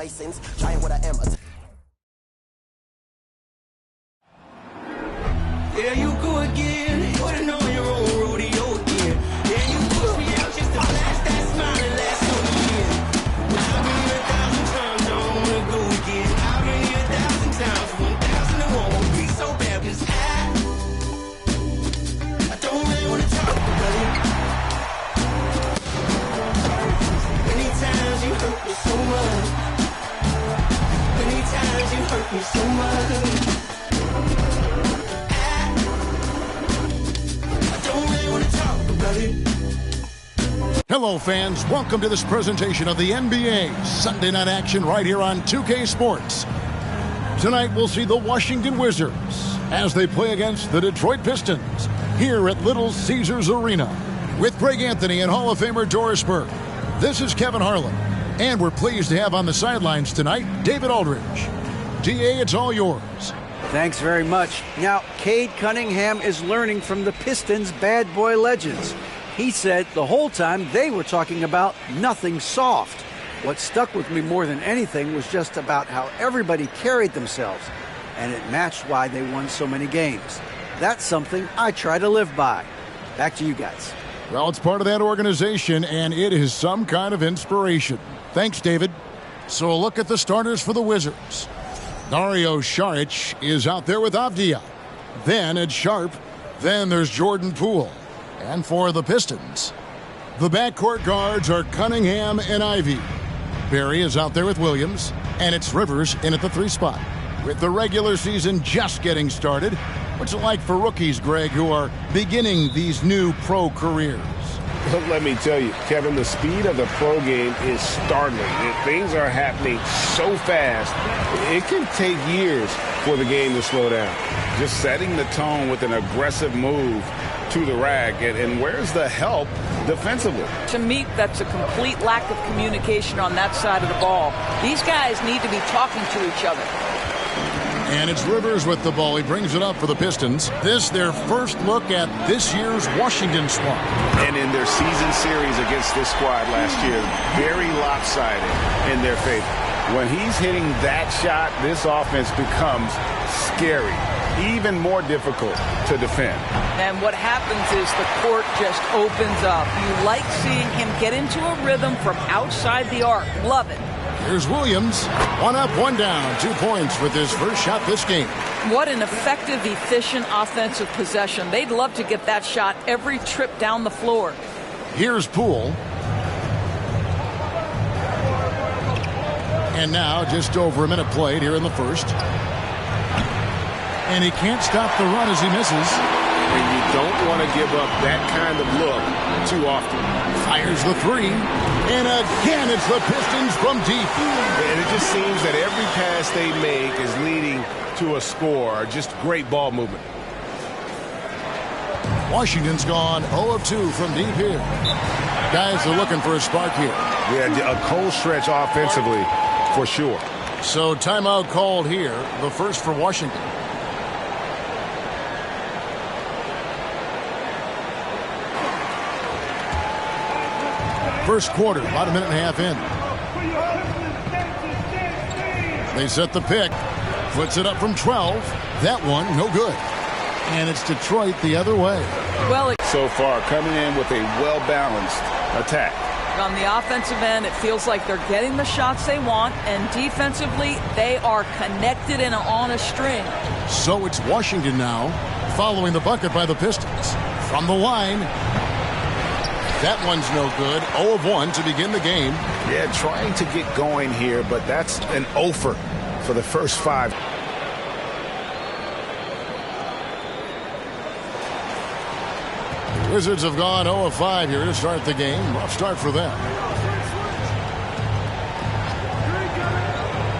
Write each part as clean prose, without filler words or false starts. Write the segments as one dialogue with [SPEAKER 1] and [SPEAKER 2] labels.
[SPEAKER 1] license. Trying what I am.
[SPEAKER 2] Yeah, you go again. You putting on your own rodeo again. Yeah, you push me out just to flash that smile and last on the year. But I've been here 1,000 times, I don't wanna go again. I've been here 1,000 times, 1,001 won't be so bad, 'cause I don't really wanna talk about it. Many times you hurt me so much. Many times you hurt me so much.
[SPEAKER 3] Hello, fans. Welcome to this presentation of the NBA Sunday Night Action right here on 2K Sports. Tonight, we'll see the Washington Wizards as they play against the Detroit Pistons here at Little Caesars Arena. With Greg Anthony and Hall of Famer Doris Burke, this is Kevin Harlan, and we're pleased to have on the sidelines tonight David Aldridge. DA, it's all yours.
[SPEAKER 4] Thanks very much. Now, Cade Cunningham is learning from the Pistons' bad boy legends. He said the whole time they were talking about nothing soft. What stuck with me more than anything was just about how everybody carried themselves, and it matched why they won so many games. That's something I try to live by. Back to you guys.
[SPEAKER 3] Well, it's part of that organization, and it is some kind of inspiration. Thanks, David. So a look at the starters for the Wizards. Dario Saric is out there with Avdia. Then it's Sharp. Then there's Jordan Poole. And for the Pistons, the backcourt guards are Cunningham and Ivy. Barry is out there with Williams, and it's Rivers in at the 3 spot. With the regular season just getting started, what's it like for rookies, Greg, who are beginning these new pro careers?
[SPEAKER 5] Let me tell you, Kevin, the speed of the pro game is startling. Things are happening so fast, it can take years for the game to slow down. Just setting the tone with an aggressive move to the rack, and where's the help defensively?
[SPEAKER 6] To me, that's a complete lack of communication on that side of the ball. These guys need to be talking to each other.
[SPEAKER 3] And it's Rivers with the ball. He brings it up for the Pistons. This their first look at this year's Washington squad.
[SPEAKER 5] And in their season series against this squad last year, very lopsided in their favor. When he's hitting that shot, this offense becomes scary, even more difficult to defend.
[SPEAKER 6] And what happens is the court just opens up. You like seeing him get into a rhythm from outside the arc. Love it.
[SPEAKER 3] Here's Williams. 1 up, 1 down. 2 points with his first shot this game.
[SPEAKER 6] What an effective, efficient offensive possession. They'd love to get that shot every trip down the floor.
[SPEAKER 3] Here's Poole. And now just over a minute played here in the first. And he can't stop the run as he misses.
[SPEAKER 5] And you don't want to give up that kind of look too often.
[SPEAKER 3] Fires the 3. And again, it's the Pistons from deep.
[SPEAKER 5] And it just seems that every pass they make is leading to a score. Just great ball movement.
[SPEAKER 3] Washington's gone 0 of 2 from deep here. Guys are looking for a spark here.
[SPEAKER 5] Yeah, a cold stretch offensively for sure.
[SPEAKER 3] So timeout called here, the first for Washington. First quarter, about a minute and a half in. They set the pick. Puts it up from 12. That one, no good. And it's Detroit the other way.
[SPEAKER 6] Well,
[SPEAKER 5] so far, coming in with a well-balanced attack.
[SPEAKER 6] On the offensive end, it feels like they're getting the shots they want, and defensively, they are connected and on a string.
[SPEAKER 3] So it's Washington now, following the bucket by the Pistons. From the line, that one's no good. 0 of 1 to begin the game.
[SPEAKER 5] Yeah, trying to get going here, but that's an offer for the first 5.
[SPEAKER 3] The Wizards have gone 0 of 5 here to start the game. Rough start for them.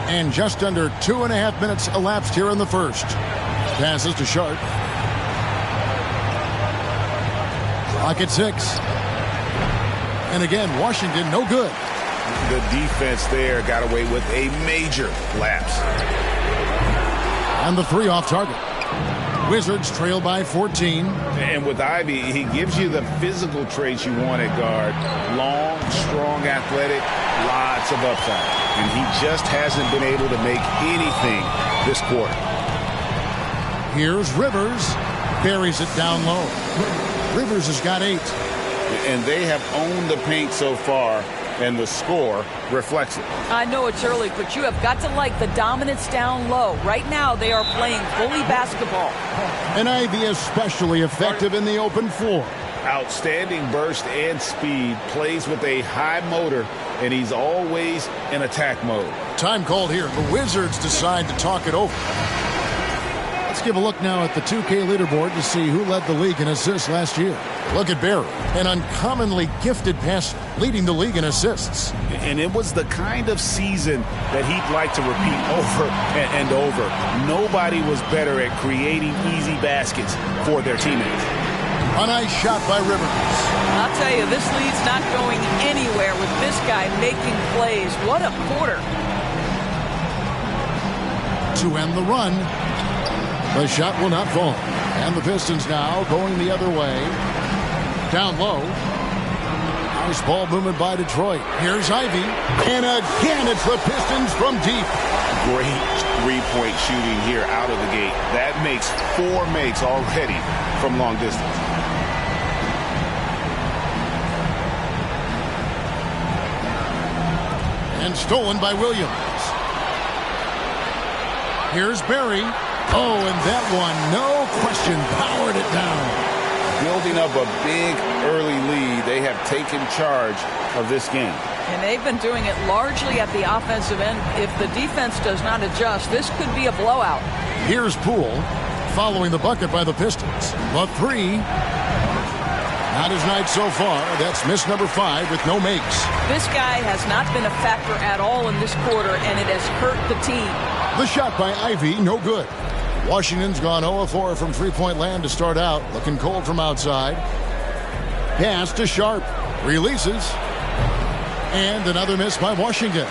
[SPEAKER 3] And just under 2.5 minutes elapsed here in the first. Passes to Sharp. Clock at 6. And again, Washington, no good.
[SPEAKER 5] The defense there got away with a major lapse.
[SPEAKER 3] And the 3 off target. Wizards trail by 14.
[SPEAKER 5] And with Ivy, he gives you the physical traits you want at guard. Long, strong, athletic, lots of upside, and he just hasn't been able to make anything this quarter.
[SPEAKER 3] Here's Rivers. Buries it down low. Rivers has got 8.
[SPEAKER 5] And they have owned the paint so far, and the score reflects it.
[SPEAKER 6] I know it's early, but you have got to like the dominance down low. Right now, they are playing bully basketball.
[SPEAKER 3] And Ivy especially effective in the open floor.
[SPEAKER 5] Outstanding burst and speed, plays with a high motor, and he's always in attack mode.
[SPEAKER 3] Time called here. The Wizards decide to talk it over. Let's give a look now at the 2K leaderboard to see who led the league in assists last year. Look at Barry, an uncommonly gifted passer, leading the league in assists.
[SPEAKER 5] And it was the kind of season that he'd like to repeat over and over. Nobody was better at creating easy baskets for their teammates.
[SPEAKER 3] A nice shot by Rivers.
[SPEAKER 6] I'll tell you, this lead's not going anywhere with this guy making plays. What a quarter.
[SPEAKER 3] To end the run. The shot will not fall. And the Pistons now going the other way. Down low. Nice ball movement by Detroit. Here's Ivy. And again, it's the Pistons from deep.
[SPEAKER 5] Great three-point shooting here out of the gate. That makes 4 makes already from long distance.
[SPEAKER 3] And stolen by Williams. Here's Barry. Oh, and that one, no question, powered it down.
[SPEAKER 5] Building up a big early lead, they have taken charge of this game.
[SPEAKER 6] And they've been doing it largely at the offensive end. If the defense does not adjust, this could be a blowout.
[SPEAKER 3] Here's Poole, following the bucket by the Pistons. The 3. Not his night so far. That's miss number 5 with no makes.
[SPEAKER 6] This guy has not been a factor at all in this quarter, and it has hurt the team.
[SPEAKER 3] The shot by Ivy, no good. Washington's gone 0-4 from three-point land to start out. Looking cold from outside. Pass to Sharp. Releases. And another miss by Washington.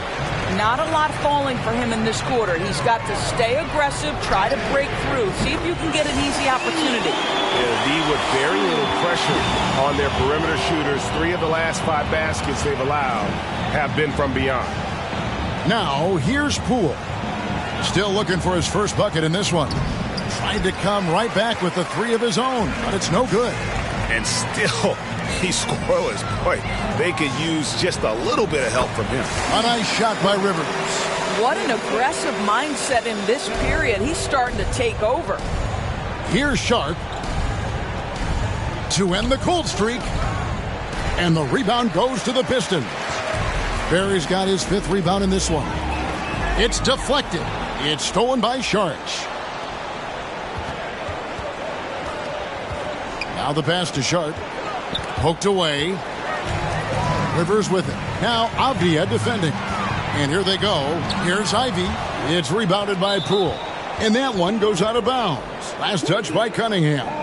[SPEAKER 6] Not a lot falling for him in this quarter. He's got to stay aggressive, try to break through. See if you can get an easy opportunity.
[SPEAKER 5] Yeah, D with very little pressure on their perimeter shooters. 3 of the last 5 baskets they've allowed have been from beyond.
[SPEAKER 3] Now, here's Poole. Still looking for his first bucket in this one. Tried to come right back with the 3 of his own, but it's no good.
[SPEAKER 5] And still, he's scoreless. Boy, they could use just a little bit of help from him.
[SPEAKER 3] A nice shot by Rivers.
[SPEAKER 6] What an aggressive mindset in this period. He's starting to take over.
[SPEAKER 3] Here's Sharp to end the cold streak. And the rebound goes to the Pistons. Barry's got his 5th rebound in this one. It's deflected. It's stolen by Sharp. Now the pass to Sharp. Poked away. Rivers with it. Now Avdia defending. And here they go. Here's Ivy. It's rebounded by Poole. And that one goes out of bounds. Last touch by Cunningham.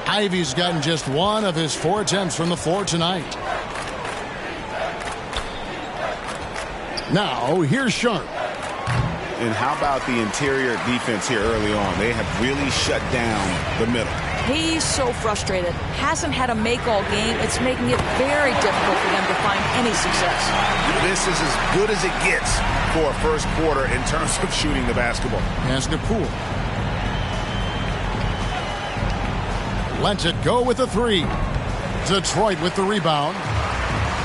[SPEAKER 3] Ivy's gotten just 1 of his 4 attempts from the floor tonight. Now, here's Sharp.
[SPEAKER 5] And how about the interior defense here early on? They have really shut down the middle.
[SPEAKER 6] He's so frustrated. Hasn't had a make all game. It's making it very difficult for them to find any success.
[SPEAKER 5] This is as good as it gets for a first quarter in terms of shooting the basketball.
[SPEAKER 3] As the Poole. Lets it go with the 3. Detroit with the rebound.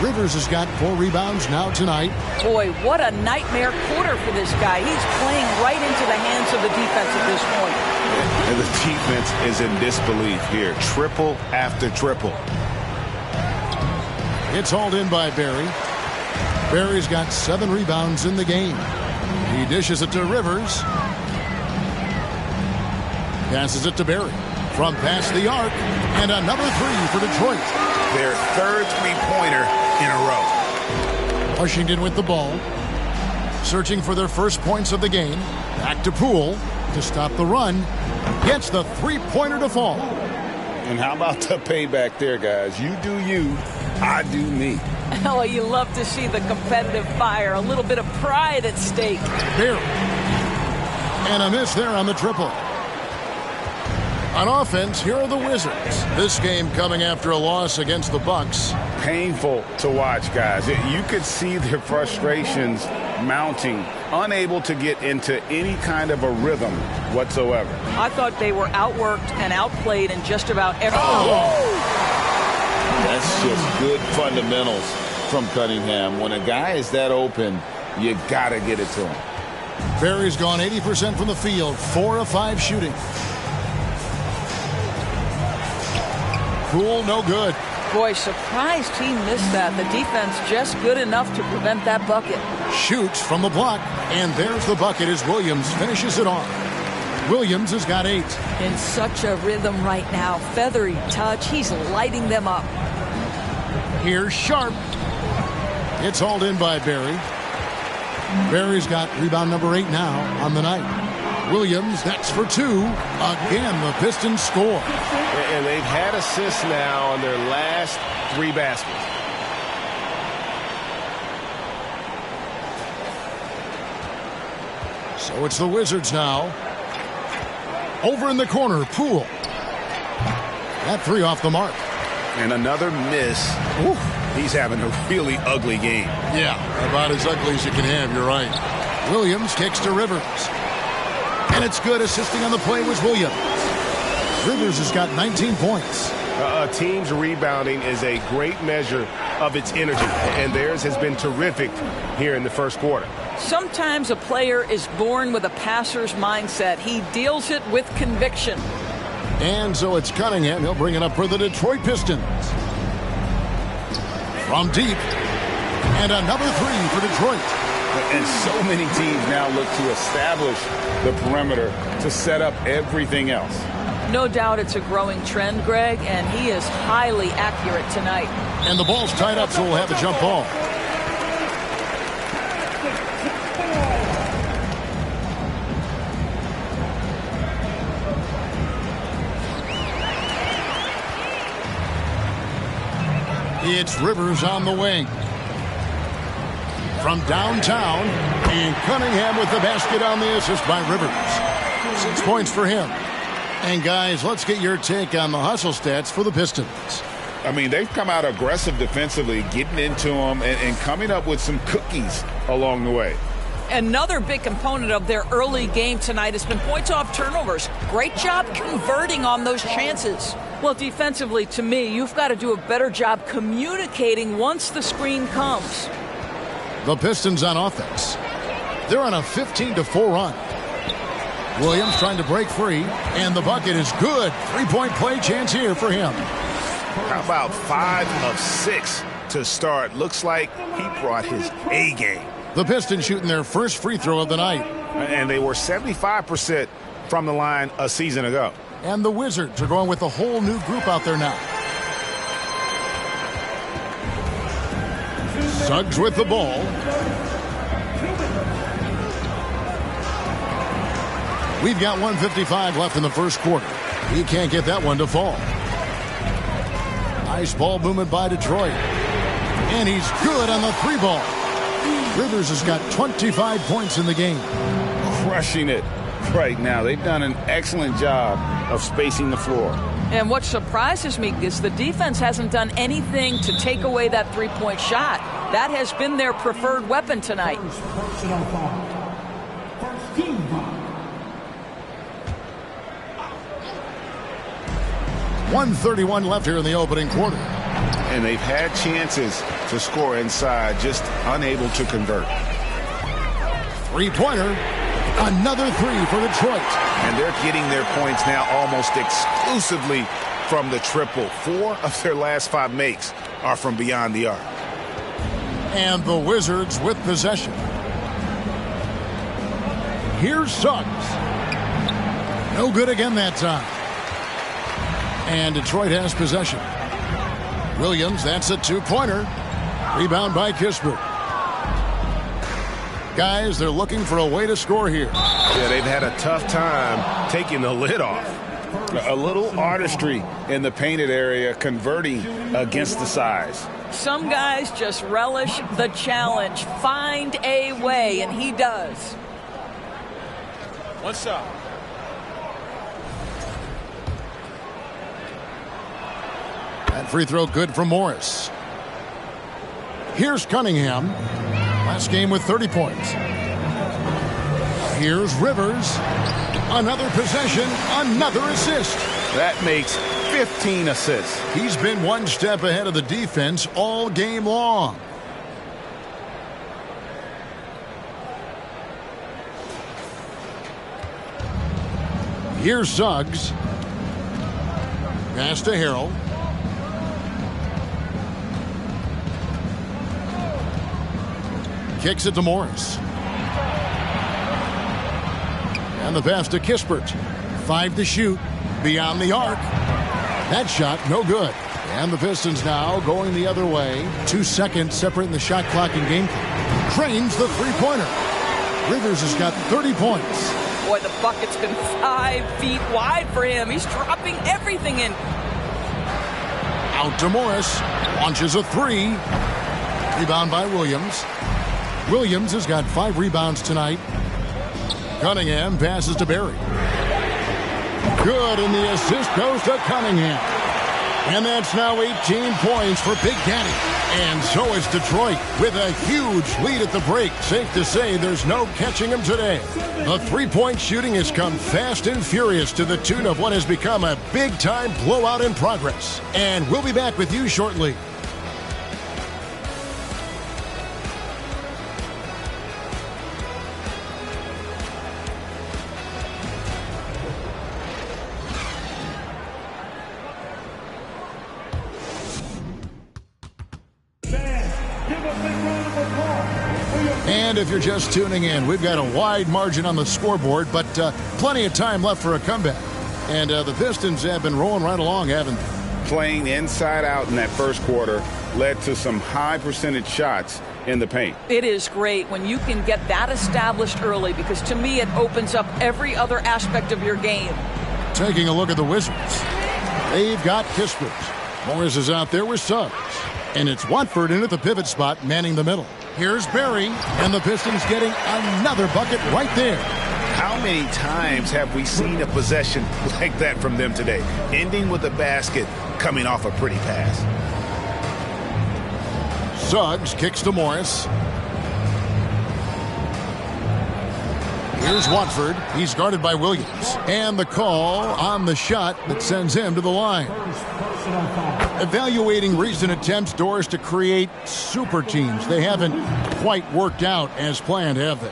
[SPEAKER 3] Rivers has got 4 rebounds now tonight.
[SPEAKER 6] Boy, what a nightmare quarter for this guy. He's playing right into the hands of the defense at this point.
[SPEAKER 5] And the defense is in disbelief here. Triple after triple.
[SPEAKER 3] It's hauled in by Barry. Barry's got 7 rebounds in the game. He dishes it to Rivers. Passes it to Barry. From past the arc, and another 3 for Detroit.
[SPEAKER 5] Their 3rd three-pointer in a row.
[SPEAKER 3] Washington with the ball. Searching for their first points of the game. Back to Poole to stop the run. Gets the 3-pointer to fall.
[SPEAKER 5] And how about the payback there, guys? You do you, I do me.
[SPEAKER 6] Oh, you love to see the competitive fire. A little bit of pride at stake.
[SPEAKER 3] Barry. And a miss there on the triple. On offense, here are the Wizards. This game coming after a loss against the Bucks.
[SPEAKER 5] Painful to watch, guys. You could see their frustrations mounting, unable to get into any kind of a rhythm whatsoever.
[SPEAKER 6] I thought they were outworked and outplayed in just about every.
[SPEAKER 1] That's just good fundamentals from Cunningham. When a guy is that open, you got to get it to him.
[SPEAKER 3] Barry's gone 80% from the field, 4 of 5 shooting. Cool, no good.
[SPEAKER 6] Boy, surprised he missed that. The defense just good enough to prevent that bucket.
[SPEAKER 3] Shoots from the block, and there's the bucket as Williams finishes it off. Williams has got 8.
[SPEAKER 6] In such a rhythm right now. Feathery touch. He's lighting them up.
[SPEAKER 3] Here's Sharp. It's hauled in by Barry. Barry's got rebound number 8 now on the night. Williams, that's for 2. Again, the Pistons score.
[SPEAKER 5] And they've had assists now on their last 3 baskets.
[SPEAKER 3] So it's the Wizards now. Over in the corner, Poole. That 3 off the mark.
[SPEAKER 5] And another miss. Ooh, he's having a really ugly game.
[SPEAKER 3] Yeah, about as ugly as you can have, you're right. Williams kicks to Rivers. And it's good. Assisting on the play was Williams. Rivers has got 19 points.
[SPEAKER 5] A team's rebounding is a great measure of its energy, and theirs has been terrific here in the first quarter.
[SPEAKER 6] Sometimes a player is born with a passer's mindset. He deals it with conviction.
[SPEAKER 3] And so it's Cunningham. He'll bring it up for the Detroit Pistons. From deep. And another 3 for Detroit.
[SPEAKER 5] And so many teams now look to establish the perimeter to set up everything else.
[SPEAKER 6] No doubt it's a growing trend, Greg, and he is highly accurate tonight.
[SPEAKER 3] And the ball's tied up, so we'll have a jump ball. It's Rivers on the wing. From downtown, and Cunningham with the basket on the assist by Rivers. 6 points for him. And guys, let's get your take on the hustle stats for the Pistons.
[SPEAKER 1] I mean, they've come out aggressive defensively, getting into them and coming up with some cookies along the way.
[SPEAKER 6] Another big component of their early game tonight has been points off turnovers. Great job converting on those chances. Well, defensively, to me, you've got to do a better job communicating once the screen comes.
[SPEAKER 3] The Pistons on offense. They're on a 15-4 run. Williams trying to break free, and the bucket is good. 3-point play chance here for him.
[SPEAKER 5] How about 5 of 6 to start? Looks like he brought his A game.
[SPEAKER 3] The Pistons shooting their first free throw of the night.
[SPEAKER 5] And they were 75% from the line a season ago.
[SPEAKER 3] And the Wizards are going with a whole new group out there now. Suggs with the ball. We've got 1:55 left in the first quarter. He can't get that one to fall. Nice ball movement by Detroit. And he's good on the 3 ball. Rivers has got 25 points in the game.
[SPEAKER 1] Crushing it right now. They've done an excellent job of spacing the floor.
[SPEAKER 6] And what surprises me is the defense hasn't done anything to take away that 3-point shot. That has been their preferred weapon tonight.
[SPEAKER 3] 1:31 left here in the opening quarter.
[SPEAKER 5] And they've had chances to score inside, just unable to convert.
[SPEAKER 3] 3-pointer. Another 3 for Detroit.
[SPEAKER 5] And they're getting their points now almost exclusively from the triple. 4 of their last 5 makes are from beyond the arc.
[SPEAKER 3] And the Wizards with possession. Here's Suggs. No good again that time. And Detroit has possession. Williams, that's a 2-pointer. Rebound by Kispert. Guys, they're looking for a way to score here.
[SPEAKER 5] Yeah, they've had a tough time taking the lid off.
[SPEAKER 1] A little artistry in the painted area, converting against the size.
[SPEAKER 6] Some guys just relish the challenge. Find a way, and he does.
[SPEAKER 1] What's up?
[SPEAKER 3] That free throw good from Morris. Here's Cunningham. Last game with 30 points. Here's Rivers. Another possession, another assist.
[SPEAKER 1] That makes 15 assists.
[SPEAKER 3] He's been one step ahead of the defense all game long. Here's Suggs. Pass to Harrell. Kicks it to Morris. And the pass to Kispert. 5 to shoot. Beyond the arc. That shot, no good. And the Pistons now going the other way. 2 seconds separating the shot clock and game clock. Cranes the three-pointer. Rivers has got 30 points.
[SPEAKER 6] Boy, the bucket's been 5 feet wide for him. He's dropping everything in.
[SPEAKER 3] Out to Morris. Launches a three. Rebound by Williams. Williams has got 5 rebounds tonight. Cunningham passes to Berry. Good, and the assist goes to Cunningham. And that's now 18 points for Big Daddy. And so is Detroit with a huge lead at the break. Safe to say there's no catching him today. The three-point shooting has come fast and furious to the tune of what has become a big-time blowout in progress. And we'll be back with you shortly. And if you're just tuning in, we've got a wide margin on the scoreboard, but plenty of time left for a comeback. And the Pistons have been rolling right along, haven't they?
[SPEAKER 5] Playing inside out in that first quarter led to some high percentage shots in the paint.
[SPEAKER 6] It is great when you can get that established early, because to me it opens up every other aspect of your game.
[SPEAKER 3] Taking a look at the Wizards. They've got Kispert. Morris is out there with Suggs. And it's Watford in at the pivot spot, manning the middle. Here's Berry, and the Pistons getting another bucket right there.
[SPEAKER 5] How many times have we seen a possession like that from them today? Ending with a basket, coming off a pretty pass.
[SPEAKER 3] Suggs kicks to Morris. Here's Watford. He's guarded by Williams. And the call on the shot that sends him to the line. Evaluating recent attempts, Doris, to create super teams. They haven't quite worked out as planned, have they?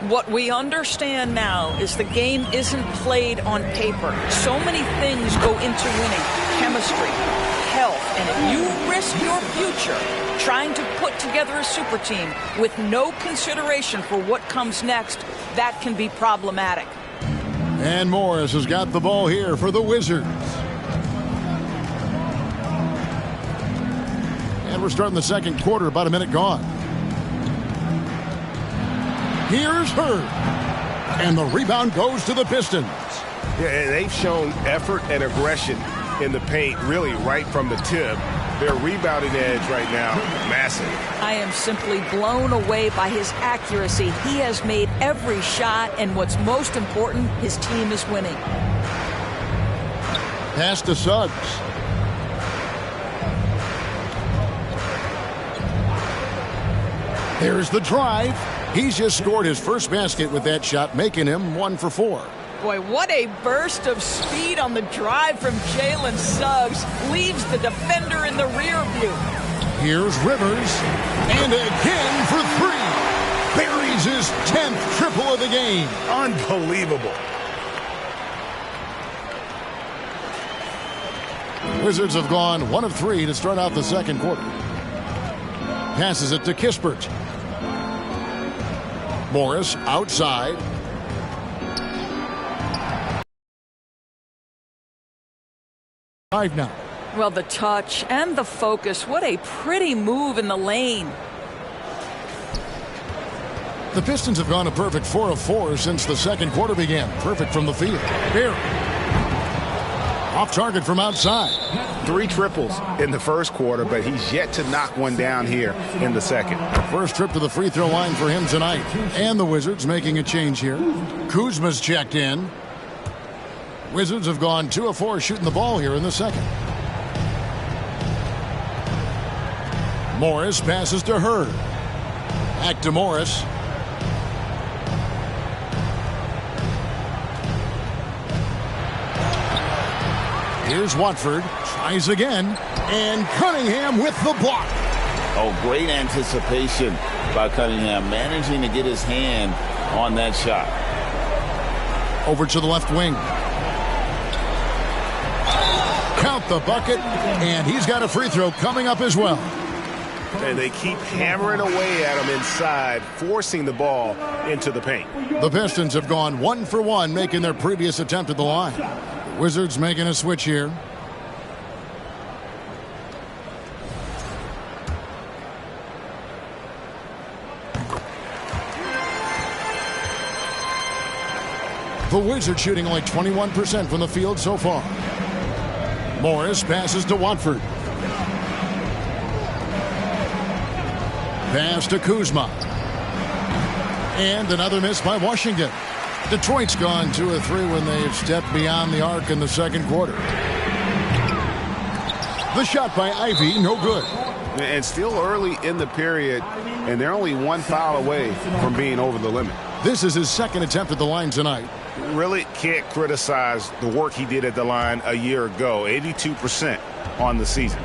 [SPEAKER 6] What we understand now is the game isn't played on paper. So many things go into winning. Chemistry, health, and if you risk your future trying to put together a super team with no consideration for what comes next, that can be problematic.
[SPEAKER 3] And Morris has got the ball here for the Wizards. And we're starting the second quarter, about a minute gone. Here's Hurd. And the rebound goes to the Pistons.
[SPEAKER 5] Yeah, they've shown effort and aggression in the paint, really right from the tip. Their rebounding edge right now, massive.
[SPEAKER 6] I am simply blown away by his accuracy. He has made every shot, and what's most important, his team is winning.
[SPEAKER 3] Pass to Suggs. There's the drive. He's just scored his first basket with that shot, making him 1 for 4.
[SPEAKER 6] Boy, what a burst of speed on the drive from Jalen Suggs. Leaves the defender in the rear view.
[SPEAKER 3] Here's Rivers. And again for 3. Buries his 10th triple of the game.
[SPEAKER 5] Unbelievable.
[SPEAKER 3] Wizards have gone 1 of 3 to start out the second quarter. Passes it to Kispert. Morris outside. Now.
[SPEAKER 6] Well, the touch and the focus. What a pretty move in the lane.
[SPEAKER 3] The Pistons have gone a perfect 4 of 4 since the second quarter began. Perfect from the field. Here. Off target from outside.
[SPEAKER 5] 3 triples in the first quarter, but he's yet to knock one down here in the second.
[SPEAKER 3] First trip to the free throw line for him tonight. And the Wizards making a change here. Kuzma's checked in. Wizards have gone 2 of 4 shooting the ball here in the second. Morris passes to Hurd. Back to Morris. Here's Watford. Tries again. And Cunningham with the block.
[SPEAKER 1] Oh, great anticipation by Cunningham, managing to get his hand on that shot.
[SPEAKER 3] Over to the left wing. Count the bucket, and he's got a free throw coming up as well.
[SPEAKER 5] And they keep hammering away at him inside, forcing the ball into the paint.
[SPEAKER 3] The Pistons have gone 1 for 1, making their previous attempt at the line. The Wizards making a switch here. The Wizards shooting only 21% from the field so far. Morris passes to Watford. Pass to Kuzma. And another miss by Washington. Detroit's gone 2 of 3 when they've stepped beyond the arc in the second quarter. The shot by Ivy, no good.
[SPEAKER 5] And still early in the period, and they're only 1 foul away from being over the limit.
[SPEAKER 3] This is his second attempt at the line tonight.
[SPEAKER 5] Really can't criticize the work he did at the line a year ago. 82% on the season.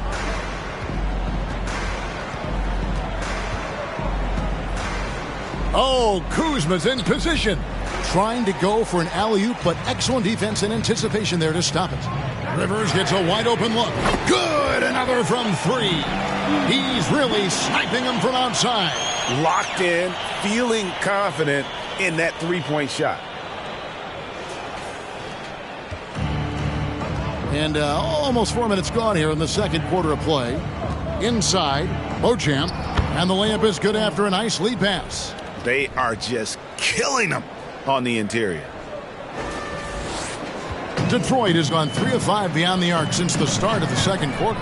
[SPEAKER 3] Oh, Kuzma's in position. Trying to go for an alley-oop, but excellent defense and anticipation there to stop it. Rivers gets a wide open look. Good, another from 3. He's really sniping him from outside.
[SPEAKER 5] Locked in, feeling confident in that three-point shot.
[SPEAKER 3] And almost 4 minutes gone here in the second quarter of play. Inside, Beauchamp, and the layup is good after a nice lead pass.
[SPEAKER 5] They are just killing them on the interior.
[SPEAKER 3] Detroit has gone 3 of 5 beyond the arc since the start of the second quarter.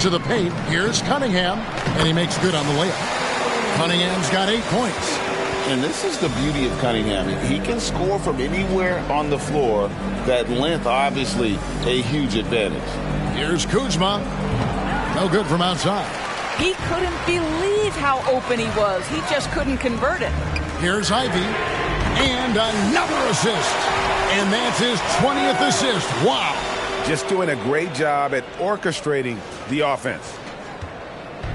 [SPEAKER 3] To the paint, here's Cunningham, and he makes good on the layup. Cunningham's got 8 points.
[SPEAKER 1] And this is the beauty of Cunningham. He can score from anywhere on the floor. That length, obviously, a huge advantage.
[SPEAKER 3] Here's Kuzma. No good from outside.
[SPEAKER 6] He couldn't believe how open he was. He just couldn't convert it.
[SPEAKER 3] Here's Ivy. And another assist. And that's his 20th assist. Wow.
[SPEAKER 5] Just doing a great job at orchestrating the offense.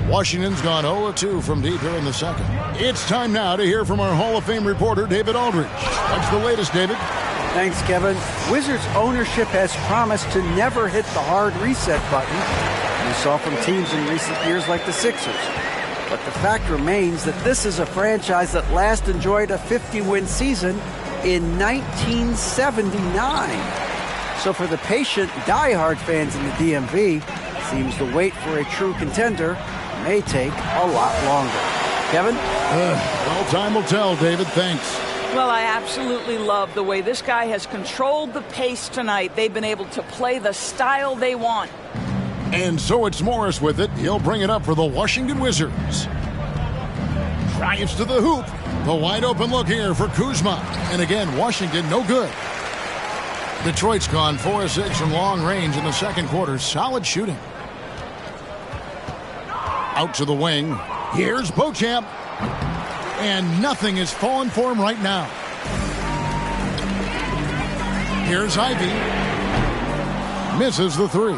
[SPEAKER 3] Washington's gone 0-2 from deep here in the second. It's time now to hear from our Hall of Fame reporter, David Aldridge. What's the latest, David?
[SPEAKER 4] Thanks, Kevin. Wizards ownership has promised to never hit the hard reset button. We saw from teams in recent years like the Sixers. But the fact remains that this is a franchise that last enjoyed a 50-win season in 1979. So for the patient, diehard fans in the DMV, seems the wait for a true contender may take a lot longer. Kevin?
[SPEAKER 3] Well, time will tell, David. Thanks.
[SPEAKER 6] Well, I absolutely love the way this guy has controlled the pace tonight. They've been able to play the style they want.
[SPEAKER 3] And so it's Morris with it. He'll bring it up for the Washington Wizards. Drives to the hoop. The wide open look here for Kuzma. And again, Washington no good. Detroit's gone 4 of 6 from long range in the second quarter. Solid shooting. Out to the wing. Here's Beauchamp. And nothing is falling for him right now. Here's Ivy. Misses the 3.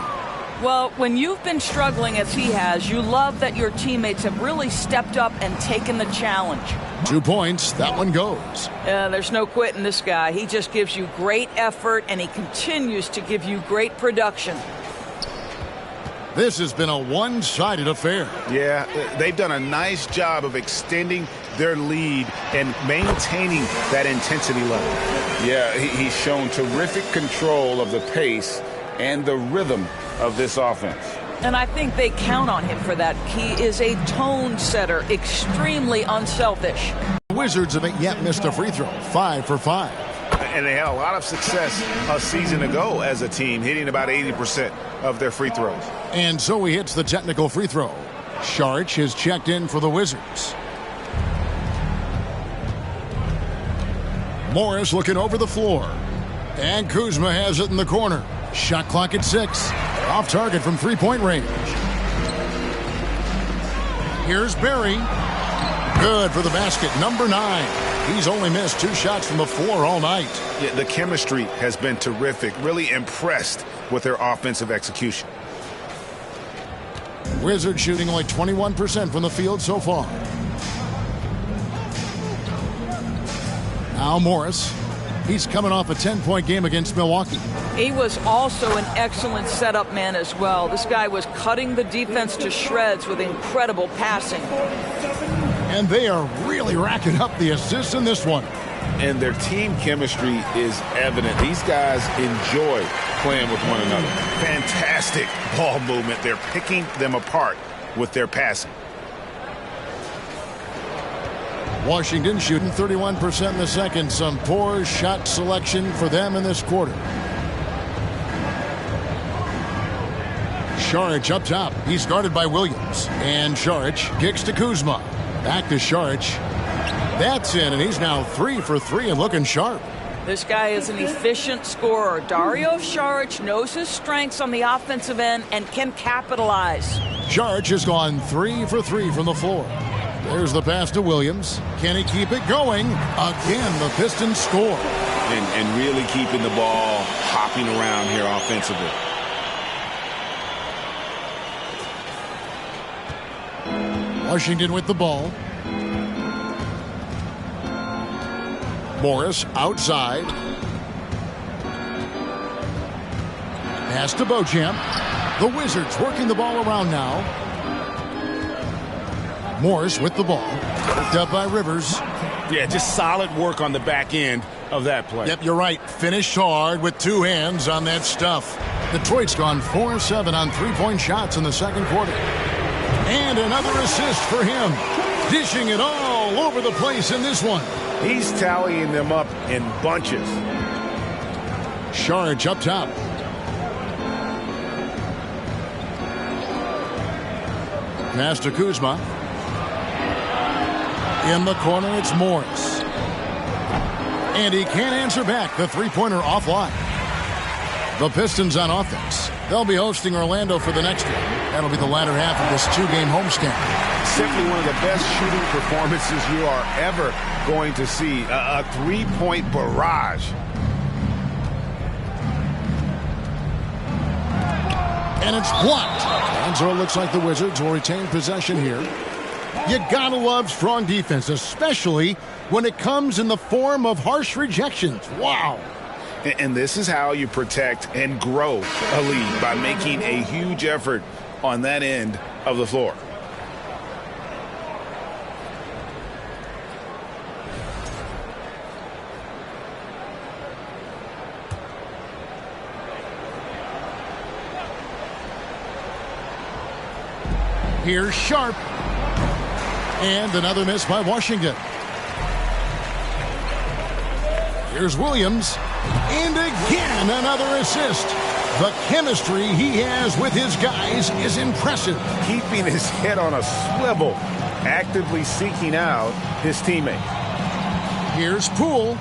[SPEAKER 6] Well, when you've been struggling as he has, you love that your teammates have really stepped up and taken the challenge.
[SPEAKER 3] 2 points. That one goes.
[SPEAKER 6] There's no quitting this guy. He just gives you great effort, and he continues to give you great production.
[SPEAKER 3] This has been a one-sided affair.
[SPEAKER 5] Yeah, they've done a nice job of extending their lead and maintaining that intensity level.
[SPEAKER 1] Yeah, he's shown terrific control of the pace and the rhythm of this offense.
[SPEAKER 6] And I think they count on him for that. He is a tone setter, extremely unselfish.
[SPEAKER 3] The Wizards haven't yet missed a free throw. 5 for 5.
[SPEAKER 5] And they had a lot of success a season ago as a team, hitting about 80% of their free throws.
[SPEAKER 3] And so he hits the technical free throw. Saric has checked in for the Wizards. Morris looking over the floor. And Kuzma has it in the corner. Shot clock at 6. Off target from three-point range. Here's Barry. Good for the basket, number 9. He's only missed 2 shots from the floor all night.
[SPEAKER 5] Yeah, the chemistry has been terrific. Really impressed with their offensive execution.
[SPEAKER 3] Wizards shooting only 21% from the field so far. Now Morris. He's coming off a 10-point game against Milwaukee.
[SPEAKER 6] He was also an excellent setup man as well. This guy was cutting the defense to shreds with incredible passing.
[SPEAKER 3] And they are really racking up the assists in this one.
[SPEAKER 1] And their team chemistry is evident. These guys enjoy playing with one another.
[SPEAKER 5] Fantastic ball movement. They're picking them apart with their passing.
[SPEAKER 3] Washington shooting 31% in the second. Some poor shot selection for them in this quarter. Šarić up top. He's guarded by Williams. And Šarić kicks to Kuzma. Back to Šarić. That's in, and he's now 3 for 3 and looking sharp.
[SPEAKER 6] This guy is an efficient scorer. Dario Šarić knows his strengths on the offensive end and can capitalize.
[SPEAKER 3] Šarić has gone 3 for 3 from the floor. There's the pass to Williams. Can he keep it going? Again, the Pistons score.
[SPEAKER 1] And really keeping the ball hopping around here offensively.
[SPEAKER 3] Washington with the ball. Morris outside. Pass to Beauchamp. The Wizards working the ball around now. Morris with the ball. Picked up by Rivers.
[SPEAKER 5] Yeah, just solid work on the back end of that play.
[SPEAKER 3] Yep, you're right. Finished hard with 2 hands on that stuff. Detroit's gone 4-7 on 3-point shots in the second quarter. And another assist for him. Dishing it all over the place in this one.
[SPEAKER 5] He's tallying them up in bunches.
[SPEAKER 3] Šarić up top. Pass to Kuzma. In the corner, it's Morris. And he can't answer back. The three-pointer offline. The Pistons on offense. They'll be hosting Orlando for the next one. That'll be the latter half of this 2-game homestand.
[SPEAKER 5] Simply one of the best shooting performances you are ever going to see. A three-point barrage.
[SPEAKER 3] And it's blocked. And so it looks like the Wizards will retain possession here. You gotta love strong defense, especially when it comes in the form of harsh rejections. Wow.
[SPEAKER 5] And this is how you protect and grow a lead, by making a huge effort on that end of the floor.
[SPEAKER 3] Here's Sharp. And another miss by Washington. Here's Williams. And again, another assist. The chemistry he has with his guys is impressive.
[SPEAKER 5] Keeping his head on a swivel, actively seeking out his teammate.
[SPEAKER 3] Here's Poole.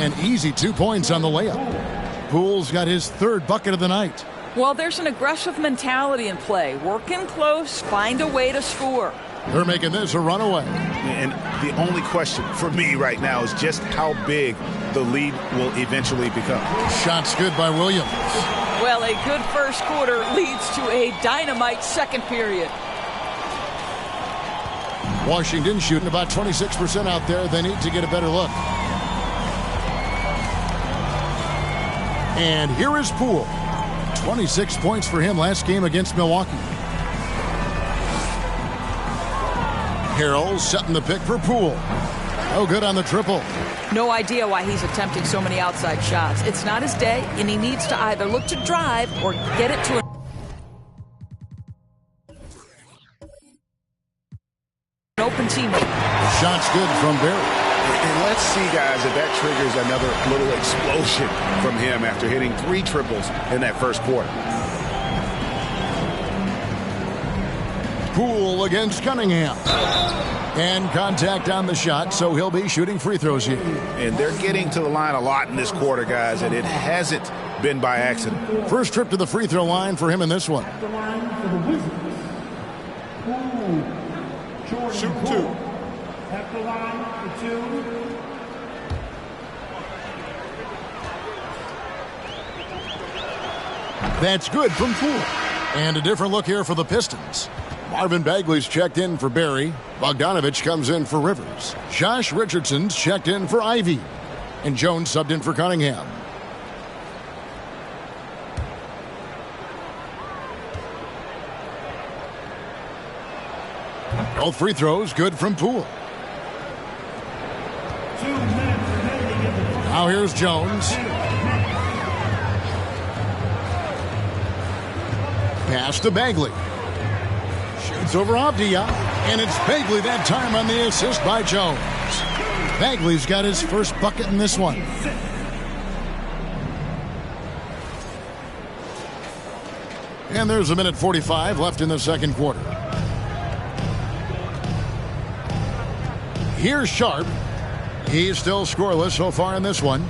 [SPEAKER 3] An easy 2 points on the layup. Poole's got his 3rd bucket of the night.
[SPEAKER 6] Well, there's an aggressive mentality in play. Work in close, find a way to score.
[SPEAKER 3] They're making this a runaway.
[SPEAKER 5] And the only question for me right now is just how big the lead will eventually become.
[SPEAKER 3] Shot's good by Williams.
[SPEAKER 6] Well, a good first quarter leads to a dynamite second period.
[SPEAKER 3] Washington shooting about 26% out there. They need to get a better look. And here is Poole. 26 points for him last game against Milwaukee. Harrell setting the pick for Poole. Oh, good on the triple.
[SPEAKER 6] No idea why he's attempting so many outside shots. It's not his day, and he needs to either look to drive or get it to an open teammate.
[SPEAKER 3] Shot's good from Barry.
[SPEAKER 5] And let's see, guys, if that triggers another little explosion from him after hitting 3 triples in that first quarter.
[SPEAKER 3] Poole against Cunningham. And contact on the shot, so he'll be shooting free throws here.
[SPEAKER 5] And they're getting to the line a lot in this quarter, guys, and it hasn't been by accident.
[SPEAKER 3] First trip to the free throw line for him in this one. Shoot two.
[SPEAKER 7] At the line for two.
[SPEAKER 3] That's good from Poole. And a different look here for the Pistons. Marvin Bagley's checked in for Barry. Bogdanovich comes in for Rivers. Josh Richardson's checked in for Ivy. And Jones subbed in for Cunningham. Both free throws good from Poole. Now here's Jones. Pass to Bagley. Shoots over Avdia. And it's Bagley that time on the assist by Jones. Bagley's got his first bucket in this one. And there's a minute 45 left in the second quarter. Here's Sharp. He's still scoreless so far in this one.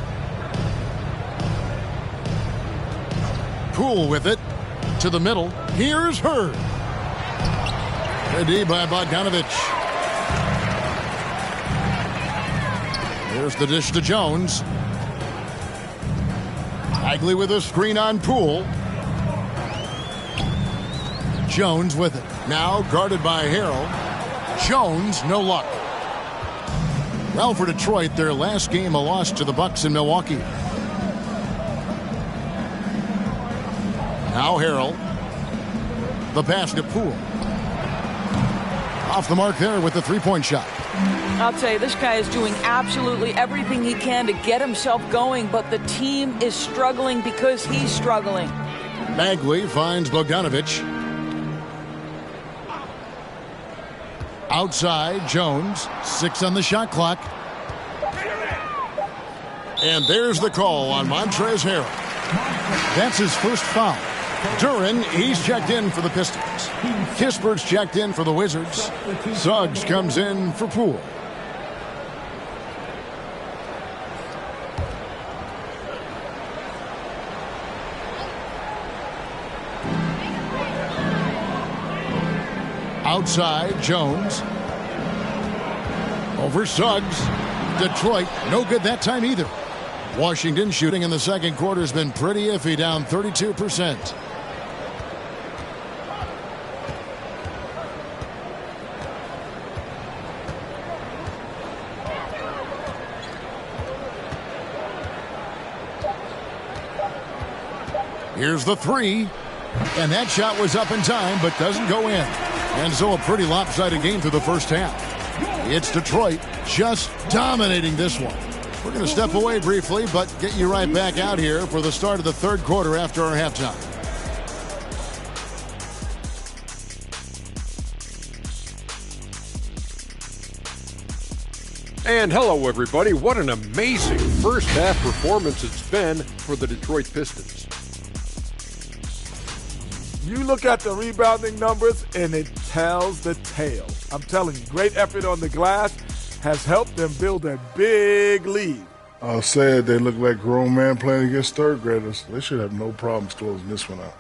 [SPEAKER 3] Poole with it. To the middle. Here's Hurd. Ready by Bogdanovich. Here's the dish to Jones. Bagley with a screen on Poole. Jones with it. Now guarded by Harrell. Jones, no luck. Well, for Detroit, their last game a loss to the Bucks in Milwaukee. Now Harrell. The pass to Poole. Off the mark there with the three-point shot.
[SPEAKER 6] I'll tell you, this guy is doing absolutely everything he can to get himself going, but the team is struggling because he's struggling.
[SPEAKER 3] Bagley finds Bogdanovich. Outside, Jones. 6 on the shot clock. And there's the call on Montrezl Harrell. That's his first foul. Duran, he's checked in for the Pistons. Kispert's checked in for the Wizards. Suggs comes in for Poole. Outside, Jones. Over Suggs. Detroit, no good that time either. Washington shooting in the second quarter has been pretty iffy, down 32%. Here's the three. And that shot was up in time, but doesn't go in. And so a pretty lopsided game through the first half. It's Detroit just dominating this one. We're going to step away briefly, but get you right back out here for the start of the third quarter after our halftime.
[SPEAKER 8] And hello, everybody. What an amazing first half performance it's been for the Detroit Pistons.
[SPEAKER 9] You look at the rebounding numbers, and it tells the tale. I'm telling you, great effort on the glass has helped them build a big lead.
[SPEAKER 10] I said they look like grown men playing against third graders. They should have no problems closing this one out.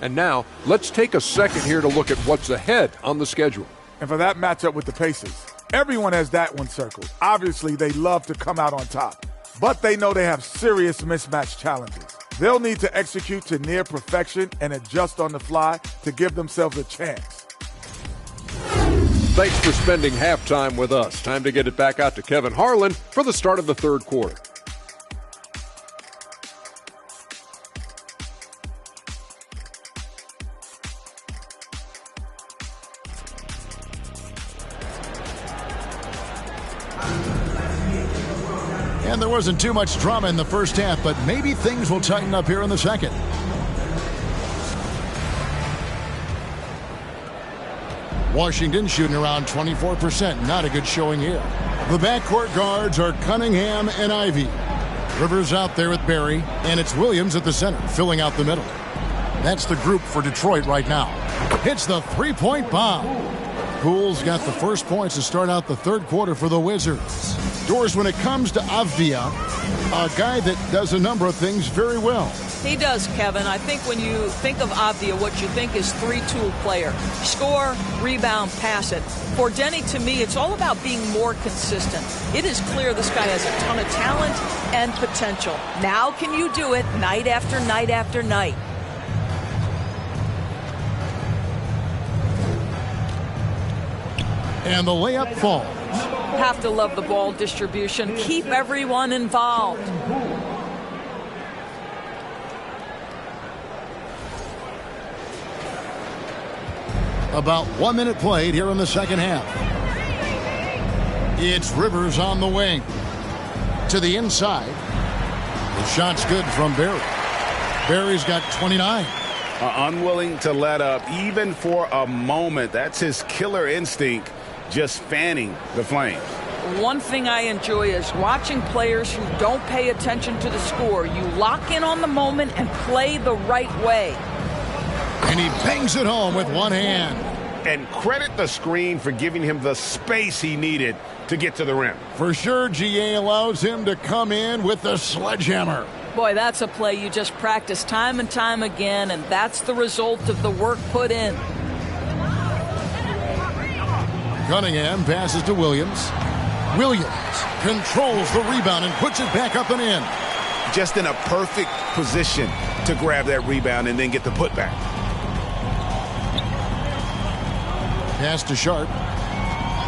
[SPEAKER 8] And now, let's take a second here to look at what's ahead on the schedule.
[SPEAKER 9] And for that matchup with the Pacers, everyone has that one circled. Obviously, they love to come out on top, but they know they have serious mismatch challenges. They'll need to execute to near perfection and adjust on the fly to give themselves a chance.
[SPEAKER 8] Thanks for spending halftime with us. Time to get it back out to Kevin Harlan for the start of the third quarter.
[SPEAKER 3] And there wasn't too much drama in the first half, but maybe things will tighten up here in the second. Washington shooting around 24%. Not a good showing here. The backcourt guards are Cunningham and Ivy. Rivers out there with Barry, and it's Williams at the center, filling out the middle. That's the group for Detroit right now. Hits the three-point bomb. Poole's got the first points to start out the third quarter for the Wizards. Doors, when it comes to Avdia, a guy that does a number of things very well.
[SPEAKER 6] He does, Kevin. I think when you think of Avdia, what you think is three-tool player. Score, rebound, pass it. For Denny, to me, it's all about being more consistent. It is clear this guy has a ton of talent and potential. Now can you do it night after night after night?
[SPEAKER 3] And the layup falls.
[SPEAKER 6] Have to love the ball distribution. Keep everyone involved.
[SPEAKER 3] About 1 minute played here in the second half. It's Rivers on the wing. To the inside. The shot's good from Barry. Barry's got 29.
[SPEAKER 5] Unwilling to let up even for a moment. That's his killer instinct, just fanning the flames.
[SPEAKER 6] One thing I enjoy is watching players who don't pay attention to the score. You lock in on the moment and play the right way.
[SPEAKER 3] And he bangs it home with one hand.
[SPEAKER 5] And credit the screen for giving him the space he needed to get to the rim.
[SPEAKER 3] For sure, GA allows him to come in with the sledgehammer.
[SPEAKER 6] Boy, that's a play you just practice time and time again, and that's the result of the work put in.
[SPEAKER 3] Cunningham passes to Williams. Williams controls the rebound and puts it back up and in.
[SPEAKER 5] Just in a perfect position to grab that rebound and then get the putback.
[SPEAKER 3] Pass to Sharp.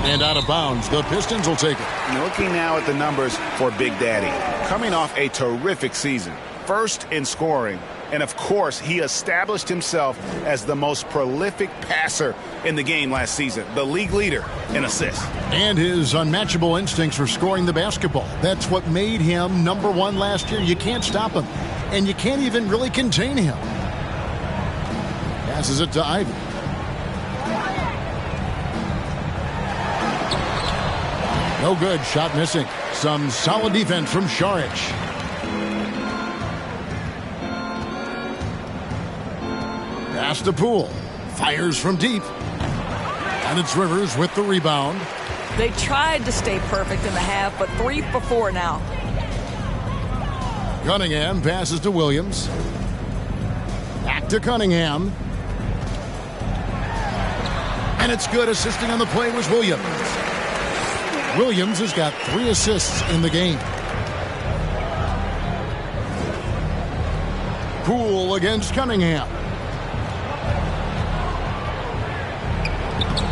[SPEAKER 3] And out of bounds. The Pistons will take it.
[SPEAKER 5] Looking now at the numbers for Big Daddy. Coming off a terrific season. First in scoring. And, of course, he established himself as the most prolific passer in the game last season. The league leader in assists.
[SPEAKER 3] And his unmatchable instincts for scoring the basketball. That's what made him #1 last year. You can't stop him. And you can't even really contain him. Passes it to Ivy. No good. Shot missing. Some solid defense from Šarić. Pass to Poole. Fires from deep. And it's Rivers with the rebound.
[SPEAKER 6] They tried to stay perfect in the half, but 3 for 4 now.
[SPEAKER 3] Cunningham passes to Williams. Back to Cunningham. And it's good. Assisting on the play was Williams. Williams has got 3 assists in the game. Poole against Cunningham.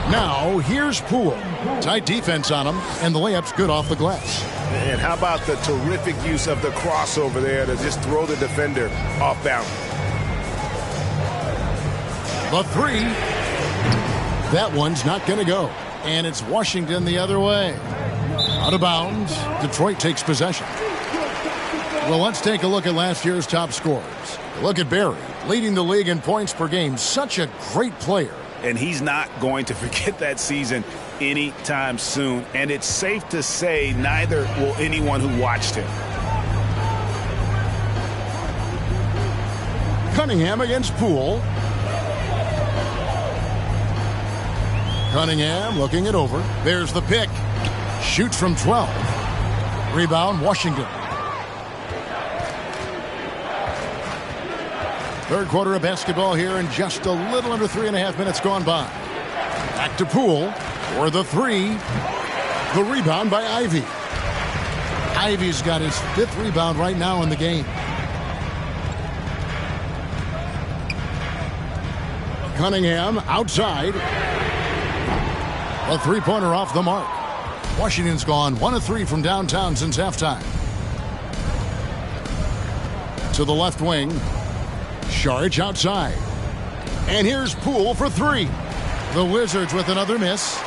[SPEAKER 3] Now here's Poole. Tight defense on him, and the layup's good off the glass.
[SPEAKER 5] And how about the terrific use of the crossover there to just throw the defender off balance.
[SPEAKER 3] The 3. That one's not going to go. And it's Washington the other way. Out of bounds. Detroit takes possession. Well, let's take a look at last year's top scorers. Look at Barry, leading the league in points per game. Such a great player.
[SPEAKER 5] And he's not going to forget that season anytime soon. And it's safe to say neither will anyone who watched him.
[SPEAKER 3] Cunningham against Poole. Cunningham looking it over. There's the pick. Shoots from 12. Rebound, Washington. Third quarter of basketball here in just a little under 3.5 minutes gone by. Back to Poole for the 3. The rebound by Ivy. Ivy's got his 5th rebound right now in the game. Cunningham outside. A 3-pointer off the mark. Washington's gone 1 of 3 from downtown since halftime. To the left wing. Šarić outside. And here's Poole for 3. The Wizards with another miss.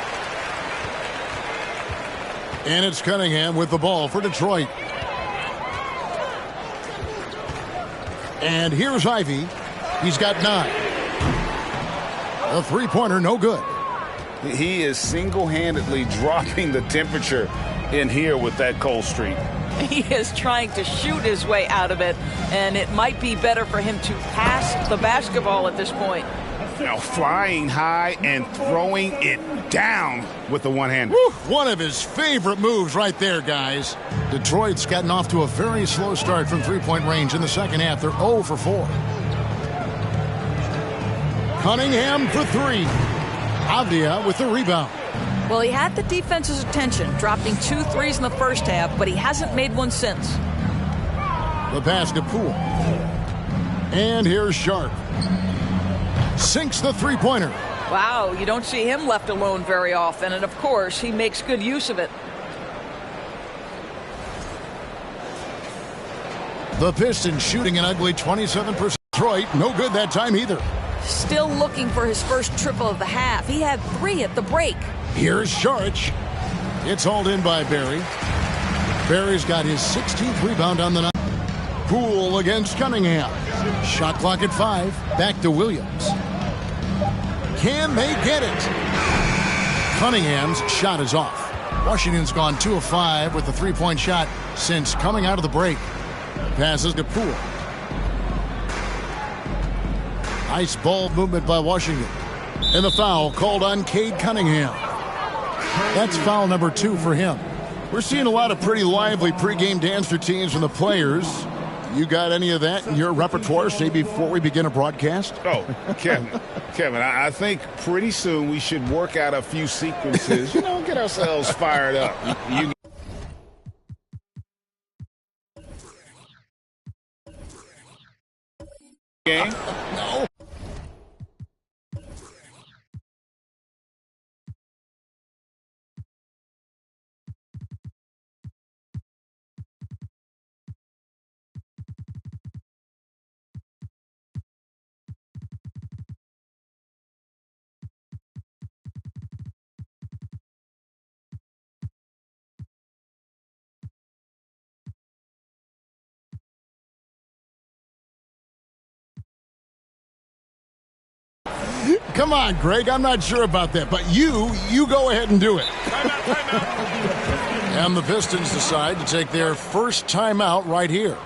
[SPEAKER 3] And it's Cunningham with the ball for Detroit. And here's Ivy. He's got 9. A 3-pointer, no good.
[SPEAKER 5] He is single-handedly dropping the temperature in here with that cold streak.
[SPEAKER 6] He is trying to shoot his way out of it, and it might be better for him to pass the basketball at this point.
[SPEAKER 5] Now flying high and throwing it down with the one-hander.
[SPEAKER 3] One of his favorite moves right there, guys. Detroit's gotten off to a very slow start from three-point range in the second half. They're 0 for 4. Cunningham for 3. Avdia with the rebound.
[SPEAKER 6] Well, he had the defense's attention, dropping 2 threes in the first half, but he hasn't made one since.
[SPEAKER 3] The pass to Poole. And here's Sharp. Sinks the three-pointer.
[SPEAKER 6] Wow, you don't see him left alone very often, and of course, he makes good use of it.
[SPEAKER 3] The Pistons shooting an ugly 27%. Detroit, no good that time either.
[SPEAKER 6] Still looking for his first triple of the half. He had 3 at the break.
[SPEAKER 3] Here's Saric. It's hauled in by Barry. Barry's got his 16th rebound on the night. Poole against Cunningham. Shot clock at 5. Back to Williams. Can they get it? Cunningham's shot is off. Washington's gone 2 of 5 with the three-point shot since coming out of the break. Passes to Poole. Nice ball movement by Washington. And the foul called on Cade Cunningham. That's foul number 2 for him. We're seeing a lot of pretty lively pregame dance routines from the players. You got any of that in your repertoire, say, before we begin a broadcast?
[SPEAKER 5] Oh, Kevin, I think pretty soon we should work out a few sequences, get ourselves fired up. Game?
[SPEAKER 3] No. Come on, Greg. I'm not sure about that, but you go ahead and do it.
[SPEAKER 5] Timeout.
[SPEAKER 3] And the Pistons decide to take their first timeout right here.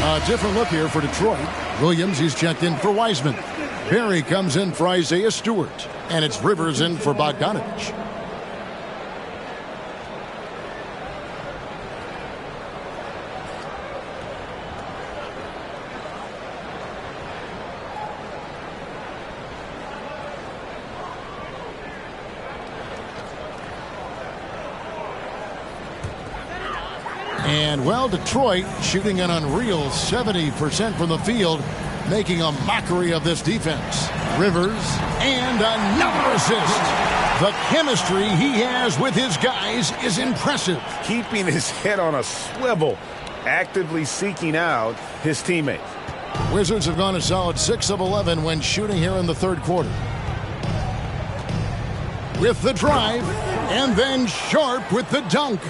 [SPEAKER 3] A different look here for Detroit. Williams, he's checked in for Wiseman. Barry comes in for Isaiah Stewart. And it's Rivers in for Bogdanovich. And, well, Detroit shooting an unreal 70% from the field, making a mockery of this defense. Rivers, and another assist. The chemistry he has with his guys is impressive.
[SPEAKER 5] Keeping his head on a swivel, actively seeking out his teammates.
[SPEAKER 3] Wizards have gone a solid 6 of 11 when shooting here in the third quarter. With the drive, and then Sharp with the dunk.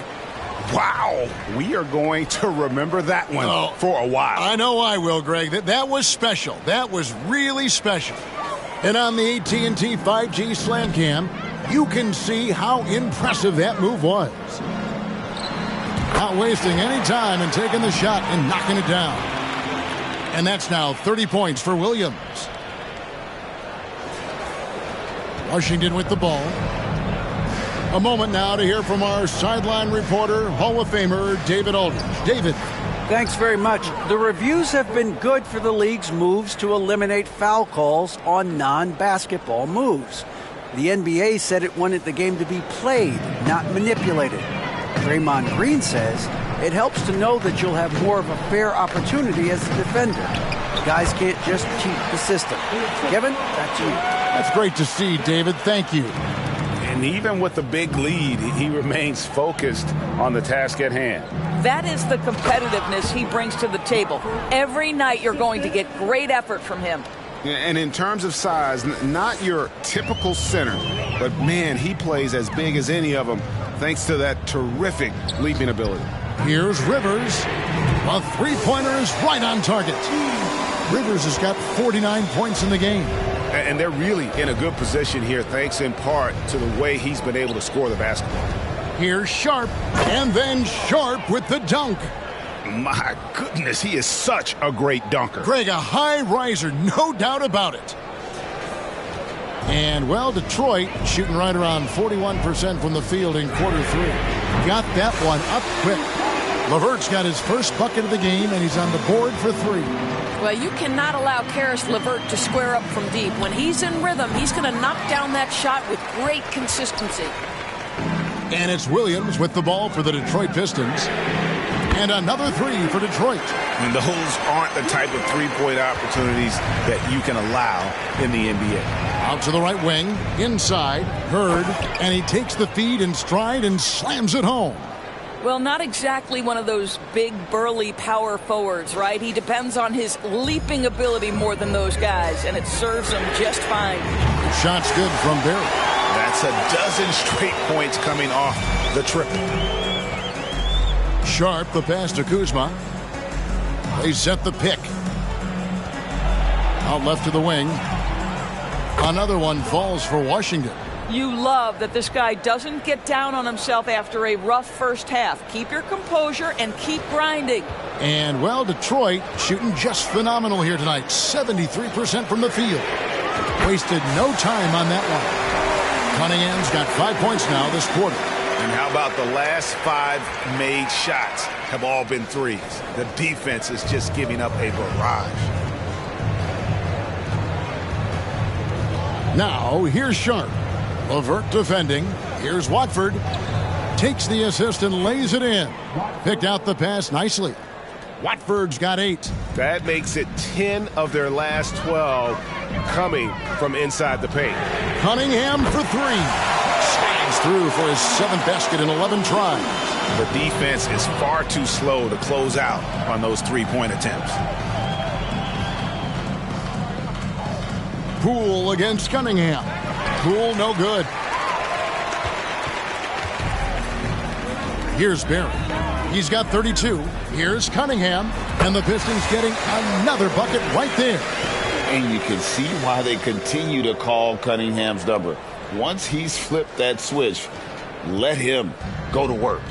[SPEAKER 5] Wow, we are going to remember that one for a while.
[SPEAKER 3] I know I will, Greg. That was special. That was really special. And on the AT&T 5G Slam Cam, you can see how impressive that move was. Not wasting any time and taking the shot and knocking it down. And that's now 30 points for Williams. Washington with the ball. A moment now to hear from our sideline reporter, Hall of Famer David Aldridge. David.
[SPEAKER 4] Thanks very much. The reviews have been good for the league's moves to eliminate foul calls on non-basketball moves. The NBA said it wanted the game to be played, not manipulated. Draymond Green says it helps to know that you'll have more of a fair opportunity as a defender. Guys can't just cheat the system. Kevin, that's you.
[SPEAKER 3] That's great to see, David. Thank you.
[SPEAKER 5] And even with the big lead, he remains focused on the task at hand.
[SPEAKER 6] That is the competitiveness he brings to the table. Every night you're going to get great effort from him.
[SPEAKER 5] And in terms of size, not your typical center, but man, he plays as big as any of them thanks to that terrific leaping ability.
[SPEAKER 3] Here's Rivers. A three-pointer is right on target. Rivers has got 49 points in the game.
[SPEAKER 5] And they're really in a good position here, thanks in part to the way he's been able to score the basketball.
[SPEAKER 3] Here's Sharp, and then Sharp with the dunk.
[SPEAKER 5] My goodness, he is such a great dunker.
[SPEAKER 3] Greg, a high riser, no doubt about it. And, well, Detroit shooting right around 41% from the field in quarter 3. Got that one up quick. LeVert's got his first bucket of the game, and he's on the board for 3.
[SPEAKER 6] Well, you cannot allow Karis LeVert to square up from deep. When he's in rhythm, he's going to knock down that shot with great consistency.
[SPEAKER 3] And it's Williams with the ball for the Detroit Pistons. And another 3 for Detroit.
[SPEAKER 5] And those aren't the type of three-point opportunities that you can allow in the NBA.
[SPEAKER 3] Out to the right wing, inside, Hurd, and he takes the feed in stride and slams it home.
[SPEAKER 6] Well, not exactly one of those big, burly power forwards, right? He depends on his leaping ability more than those guys, and it serves him just fine.
[SPEAKER 3] The shot's good from Barry.
[SPEAKER 5] That's a dozen straight points coming off the triple.
[SPEAKER 3] Sharp, the pass to Kuzma. They set the pick. Out left to the wing. Another one falls for Washington.
[SPEAKER 6] You love that this guy doesn't get down on himself after a rough first half. Keep your composure and keep grinding.
[SPEAKER 3] And, well, Detroit shooting just phenomenal here tonight. 73% from the field. Wasted no time on that one. Cunningham's got 5 points now this quarter.
[SPEAKER 5] And how about the last 5 made shots have all been threes? The defense is just giving up a barrage.
[SPEAKER 3] Now, here's Sharp. LeVert defending. Here's Watford. Takes the assist and lays it in. Picked out the pass nicely. Watford's got 8.
[SPEAKER 5] That makes it 10 of their last 12 coming from inside the paint.
[SPEAKER 3] Cunningham for 3. Slides through for his 7th basket in 11 tries.
[SPEAKER 5] The defense is far too slow to close out on those three-point attempts.
[SPEAKER 3] Poole against Cunningham. Poole no good. Here's Barry. He's got 32. Here's Cunningham. And the Pistons getting another bucket right there.
[SPEAKER 1] And you can see why they continue to call Cunningham's number. Once he's flipped that switch, let him go to work.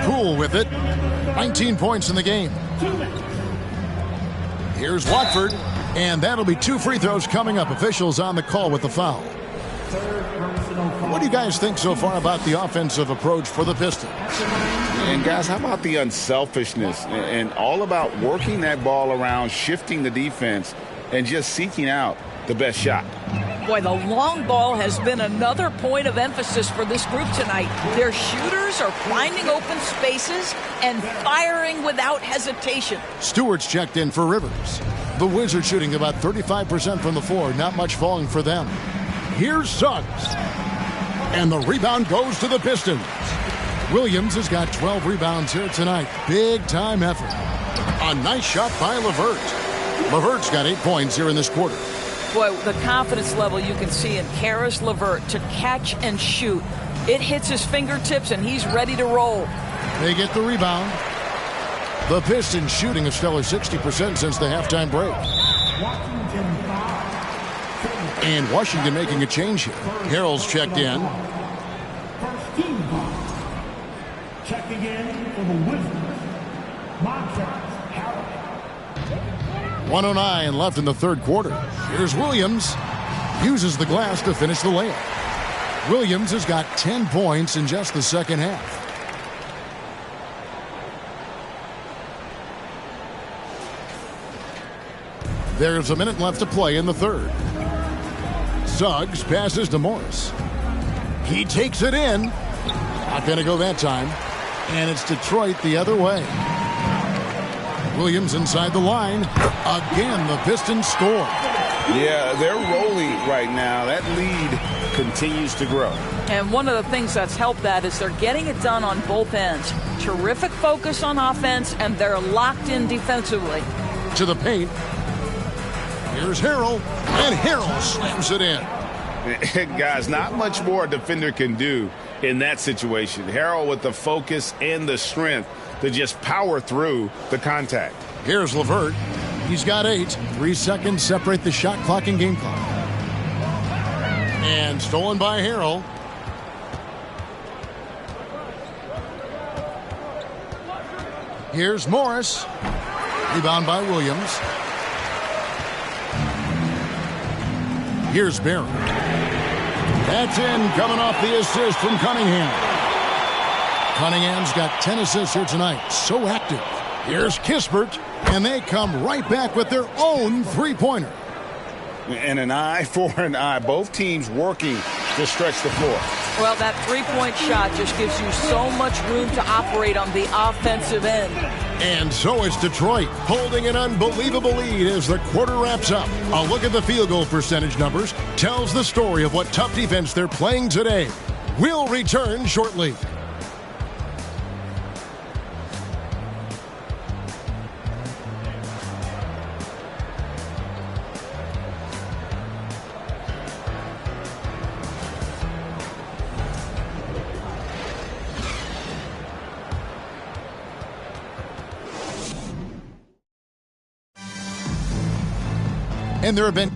[SPEAKER 3] Poole with it. 19 points in the game. Here's Watford. And that'll be 2 free throws coming up. Officials on the call with the foul. What do you guys think so far about the offensive approach for the Pistons?
[SPEAKER 1] And guys, how about the unselfishness and all about working that ball around, shifting the defense, and just seeking out the best shot?
[SPEAKER 6] Boy, the long ball has been another point of emphasis for this group tonight. Their shooters are finding open spaces and firing without hesitation.
[SPEAKER 3] Stewart's checked in for Rivers. The Wizards shooting about 35% from the floor. Not much falling for them. Here's Suggs. And the rebound goes to the Pistons. Williams has got 12 rebounds here tonight. Big time effort. A nice shot by LeVert. LeVert's got 8 points here in this quarter.
[SPEAKER 6] Boy, the confidence level you can see in Karis LeVert to catch and shoot. It hits his fingertips and he's ready to roll.
[SPEAKER 3] They get the rebound. The Pistons shooting a stellar 60% since the halftime break. And Washington making a change here. Harrell's checked in.
[SPEAKER 7] First team foul. Checking in for the Wizards. Montrezl Harrell.
[SPEAKER 3] 1:09 left in the third quarter. Here's Williams. Uses the glass to finish the layup. Williams has got 10 points in just the second half. There's a minute left to play in the third. Suggs passes to Morris. He takes it in. Not going to go that time. And it's Detroit the other way. Williams inside the line. Again, the Pistons score.
[SPEAKER 1] Yeah, they're rolling right now. That lead continues to grow.
[SPEAKER 6] And one of the things that's helped that is they're getting it done on both ends. Terrific focus on offense, and they're locked in defensively.
[SPEAKER 3] To the paint. Here's Harrell, and Harrell slams it in.
[SPEAKER 1] Guys, not much more a defender can do in that situation. Harrell with the focus and the strength to just power through the contact.
[SPEAKER 3] Here's LeVert. He's got 8. 3 seconds separate the shot clock and game clock. And stolen by Harrell. Here's Morris. Rebound by Williams. Here's Barron. That's in, coming off the assist from Cunningham. Cunningham's got 10 assists here tonight. So active. Here's Kispert, and they come right back with their own three-pointer.
[SPEAKER 1] And an eye for an eye. Both teams working to stretch the floor.
[SPEAKER 6] Well, that three-point shot just gives you so much room to operate on the offensive end.
[SPEAKER 3] And so it's Detroit holding an unbelievable lead as the quarter wraps up. A look at the field goal percentage numbers tells the story of what tough defense they're playing today. We'll return shortly. And there have been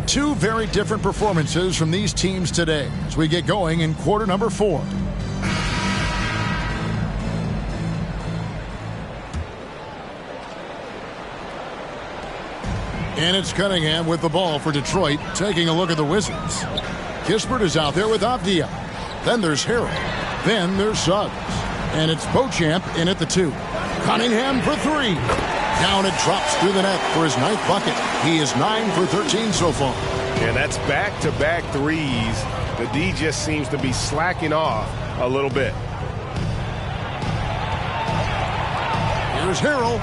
[SPEAKER 3] Two very different performances from these teams today as we get going in quarter number 4. And it's Cunningham with the ball for Detroit, taking a look at the Wizards. Kispert is out there with Avdia. Then there's Harrell. Then there's Suggs. And it's Beauchamp in at the 2. Cunningham for 3. Down it drops through the net for his 9th bucket. He is 9 for 13 so far.
[SPEAKER 5] And that's back-to-back threes. The D just seems to be slacking off a little bit.
[SPEAKER 3] Here's Harrell.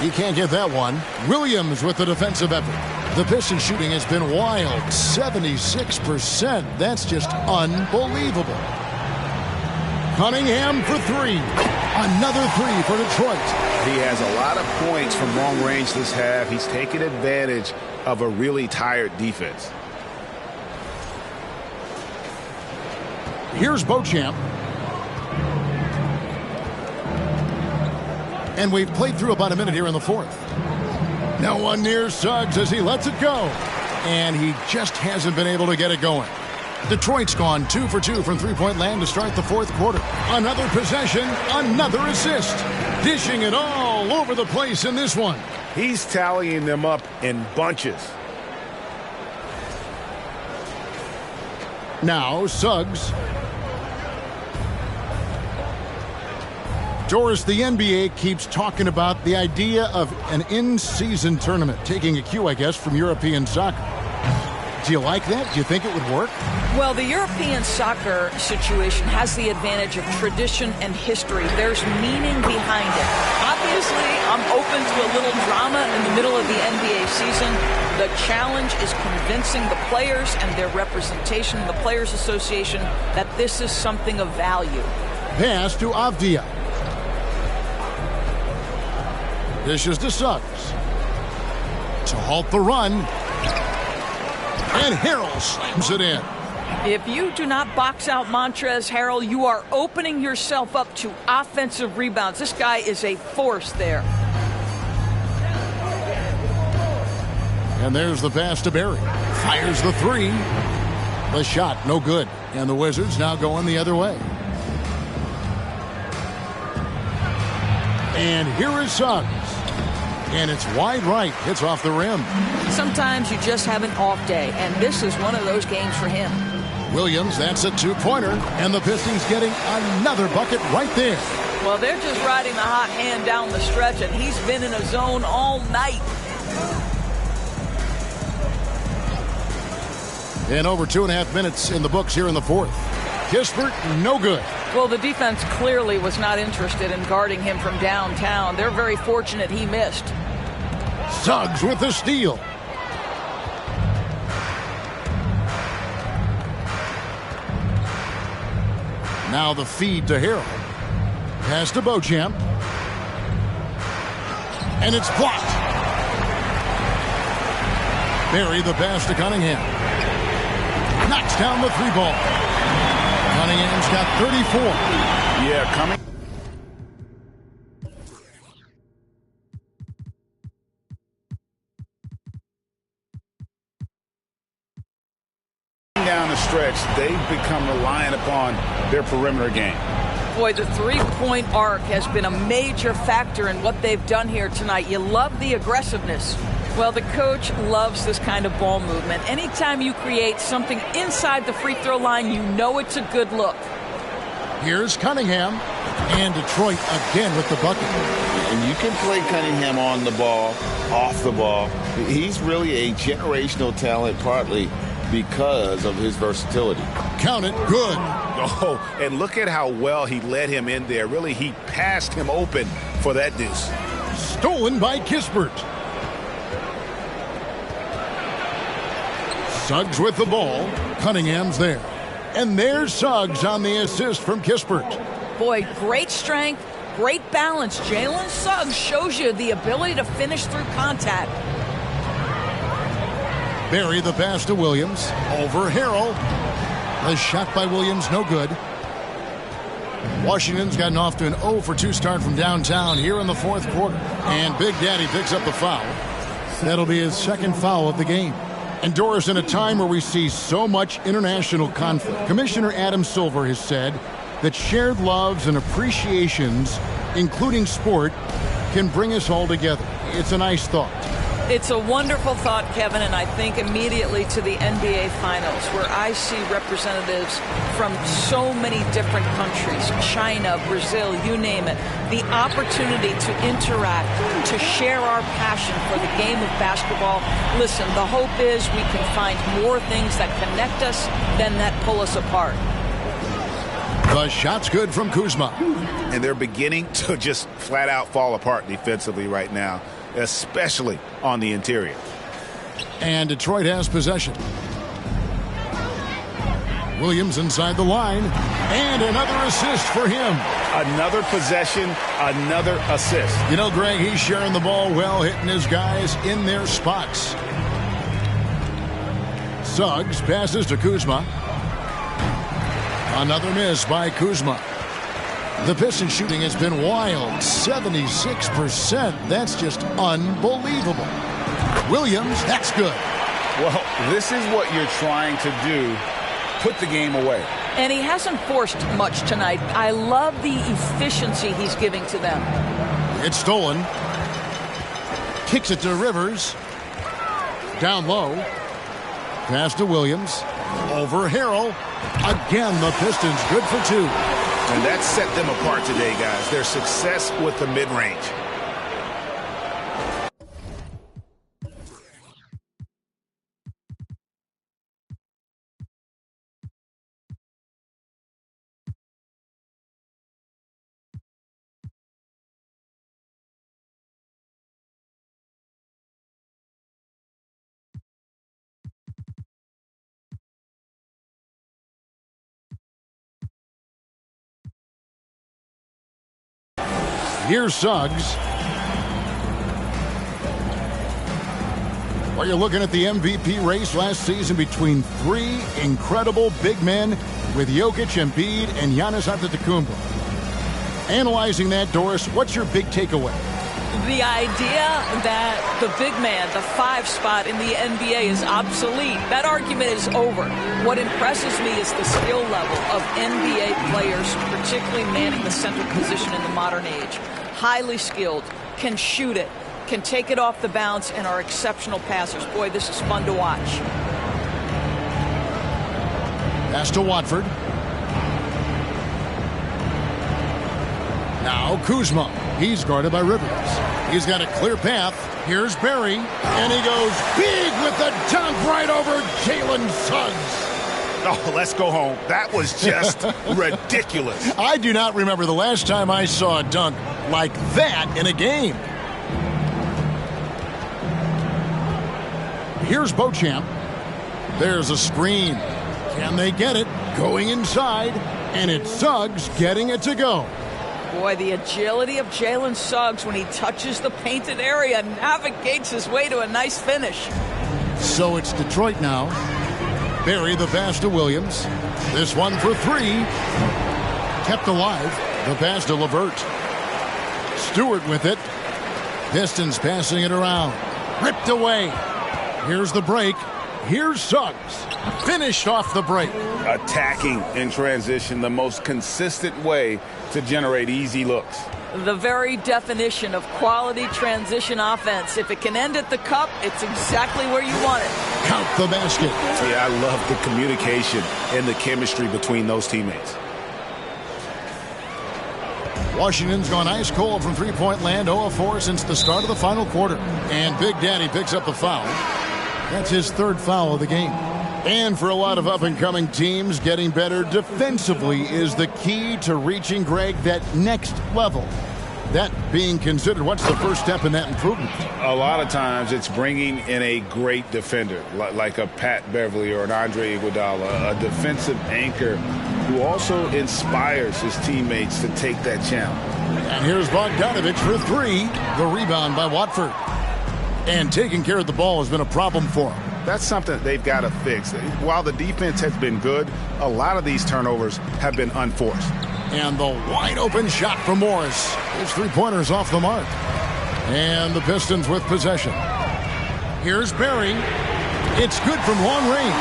[SPEAKER 3] He can't get that one. Williams with the defensive effort. The Pistons shooting has been wild. 76%. That's just unbelievable. Cunningham for 3. Another 3 for Detroit.
[SPEAKER 5] He has a lot of points from long range this half. He's taken advantage of a really tired defense.
[SPEAKER 3] Here's Beauchamp. And we've played through about a minute here in the 4th. No one near Suggs as he lets it go. And he just hasn't been able to get it going. Detroit's gone 2 for 2 from three-point land to start the 4th quarter. Another possession, another assist. Dishing it all over the place in this one.
[SPEAKER 5] He's tallying them up in bunches.
[SPEAKER 3] Now Suggs. Doris, the NBA keeps talking about the idea of an in-season tournament, taking a cue, I guess, from European soccer. Do you like that? Do you think it would work?
[SPEAKER 6] Well, the European soccer situation has the advantage of tradition and history. There's meaning behind it. Obviously, I'm open to a little drama in the middle of the NBA season. The challenge is convincing the players and their representation in the Players Association that this is something of value.
[SPEAKER 3] Pass to Avdia. Dishes to Suggs. To halt the run. And Harrell slams it in.
[SPEAKER 6] If you do not box out Montrezl Harrell, you are opening yourself up to offensive rebounds. This guy is a force there.
[SPEAKER 3] And there's the pass to Barry. Fires the 3. The shot, no good. And the Wizards now going the other way. And here is Suggs. And it's wide right. Hits off the rim.
[SPEAKER 6] Sometimes you just have an off day, and this is one of those games for him.
[SPEAKER 3] Williams, that's a 2-pointer. And the Pistons getting another bucket right there.
[SPEAKER 6] Well, they're just riding the hot hand down the stretch, and he's been in a zone all night.
[SPEAKER 3] And over 2.5 minutes in the books here in the 4th. Kispert, no good.
[SPEAKER 6] Well, the defense clearly was not interested in guarding him from downtown. They're very fortunate he missed.
[SPEAKER 3] Suggs with the steal. Now the feed to Harrell. Pass to Beauchamp. And it's blocked. Barry the pass to Cunningham. Knocks down the 3 ball. Cunningham's got 34.
[SPEAKER 1] Yeah, coming down the stretch, they've become reliant upon their perimeter game.
[SPEAKER 6] Boy, the three-point arc has been a major factor in what they've done here tonight. You love the aggressiveness. Well, the coach loves this kind of ball movement. Anytime you create something inside the free throw line, you know it's a good look.
[SPEAKER 3] Here's Cunningham. And Detroit again with the bucket.
[SPEAKER 1] And you can play Cunningham on the ball, off the ball. He's really a generational talent, partly because of his versatility.
[SPEAKER 3] Count it, good.
[SPEAKER 5] Oh, and look at how well he led him in there. Really, he passed him open for that deuce.
[SPEAKER 3] Stolen by Kispert. Suggs with the ball. Cunningham's there. And there's Suggs on the assist from Kispert.
[SPEAKER 6] Boy, great strength, great balance. Jalen Suggs shows you the ability to finish through contact.
[SPEAKER 3] Barry the pass to Williams. Over Harrell. The shot by Williams, no good. Washington's gotten off to an 0 for 2 start from downtown here in the 4th quarter. And Big Daddy picks up the foul. That'll be his second foul of the game. And Doris, in a time where we see so much international conflict, Commissioner Adam Silver has said that shared loves and appreciations, including sport, can bring us all together. It's a nice thought.
[SPEAKER 6] It's a wonderful thought, Kevin, and I think immediately to the NBA Finals, where I see representatives from so many different countries, China, Brazil, you name it, the opportunity to interact, to share our passion for the game of basketball. Listen, the hope is we can find more things that connect us than that pull us apart.
[SPEAKER 3] The shot's good from Kuzma.
[SPEAKER 1] And they're beginning to just flat out fall apart defensively right now, especially on the interior.
[SPEAKER 3] And Detroit has possession. Williams inside the line. And another assist for him.
[SPEAKER 1] Another possession, another assist.
[SPEAKER 3] You know, Greg, he's sharing the ball well, hitting his guys in their spots. Suggs passes to Kuzma. Another miss by Kuzma. The Pistons shooting has been wild. 76%. That's just unbelievable. Williams, that's good.
[SPEAKER 1] Well, this is what you're trying to do. Put the game away.
[SPEAKER 6] And he hasn't forced much tonight. I love the efficiency he's giving to them.
[SPEAKER 3] It's stolen. Kicks it to Rivers. Down low. Pass to Williams. Over Harrell. Again, the Pistons good for two.
[SPEAKER 1] And that set them apart today, guys. Their success with the mid-range.
[SPEAKER 3] Here's Suggs. Well, you're looking at the MVP race last season between three incredible big men with Jokic, Embiid, and Giannis Antetokounmpo. Analyzing that, Doris, what's your big takeaway?
[SPEAKER 6] The idea that the big man, the 5 spot in the NBA is obsolete. That argument is over. What impresses me is the skill level of NBA players, particularly manning the center position in the modern age. Highly skilled, can shoot it, can take it off the bounce, and are exceptional passers. Boy, this is fun to watch.
[SPEAKER 3] Pass to Watford. Now Kuzma. He's guarded by Rivers. He's got a clear path. Here's Barry. And he goes big with the dunk right over Jalen Suggs.
[SPEAKER 1] Oh, let's go home. That was just ridiculous.
[SPEAKER 3] I do not remember the last time I saw a dunk like that in a game. Here's Beauchamp. There's a screen. Can they get it? Going inside. And it's Suggs getting it to go.
[SPEAKER 6] Boy, the agility of Jalen Suggs when he touches the painted area navigates his way to a nice finish.
[SPEAKER 3] So it's Detroit now. Barry the pass to Williams. This one for three. Kept alive. The pass to LeVert. Stewart with it. Pistons passing it around. Ripped away. Here's the break. Here's Suggs. Finished off the break.
[SPEAKER 1] Attacking in transition, the most consistent way to generate easy looks.
[SPEAKER 6] The very definition of quality transition offense. If it can end at the cup, it's exactly where you want it.
[SPEAKER 3] Count the basket.
[SPEAKER 1] Yeah, I love the communication and the chemistry between those teammates.
[SPEAKER 3] Washington's gone ice cold from three-point land, 0-4 since the start of the final quarter. And Big Daddy picks up the foul. That's his third foul of the game. And for a lot of up-and-coming teams, getting better defensively is the key to reaching, Greg, that next level. That being considered, what's the first step in that improvement?
[SPEAKER 1] A lot of times it's bringing in a great defender, like a Pat Beverly or an Andre Iguodala, a defensive anchor who also inspires his teammates to take that challenge.
[SPEAKER 3] And here's Bogdanovich for three. The rebound by Watford. And taking care of the ball has been a problem for him.
[SPEAKER 1] That's something they've got to fix. While the defense has been good, a lot of these turnovers have been unforced.
[SPEAKER 3] And the wide-open shot from Morris. His three-pointers off the mark. And the Pistons with possession. Here's Barry. It's good from long range.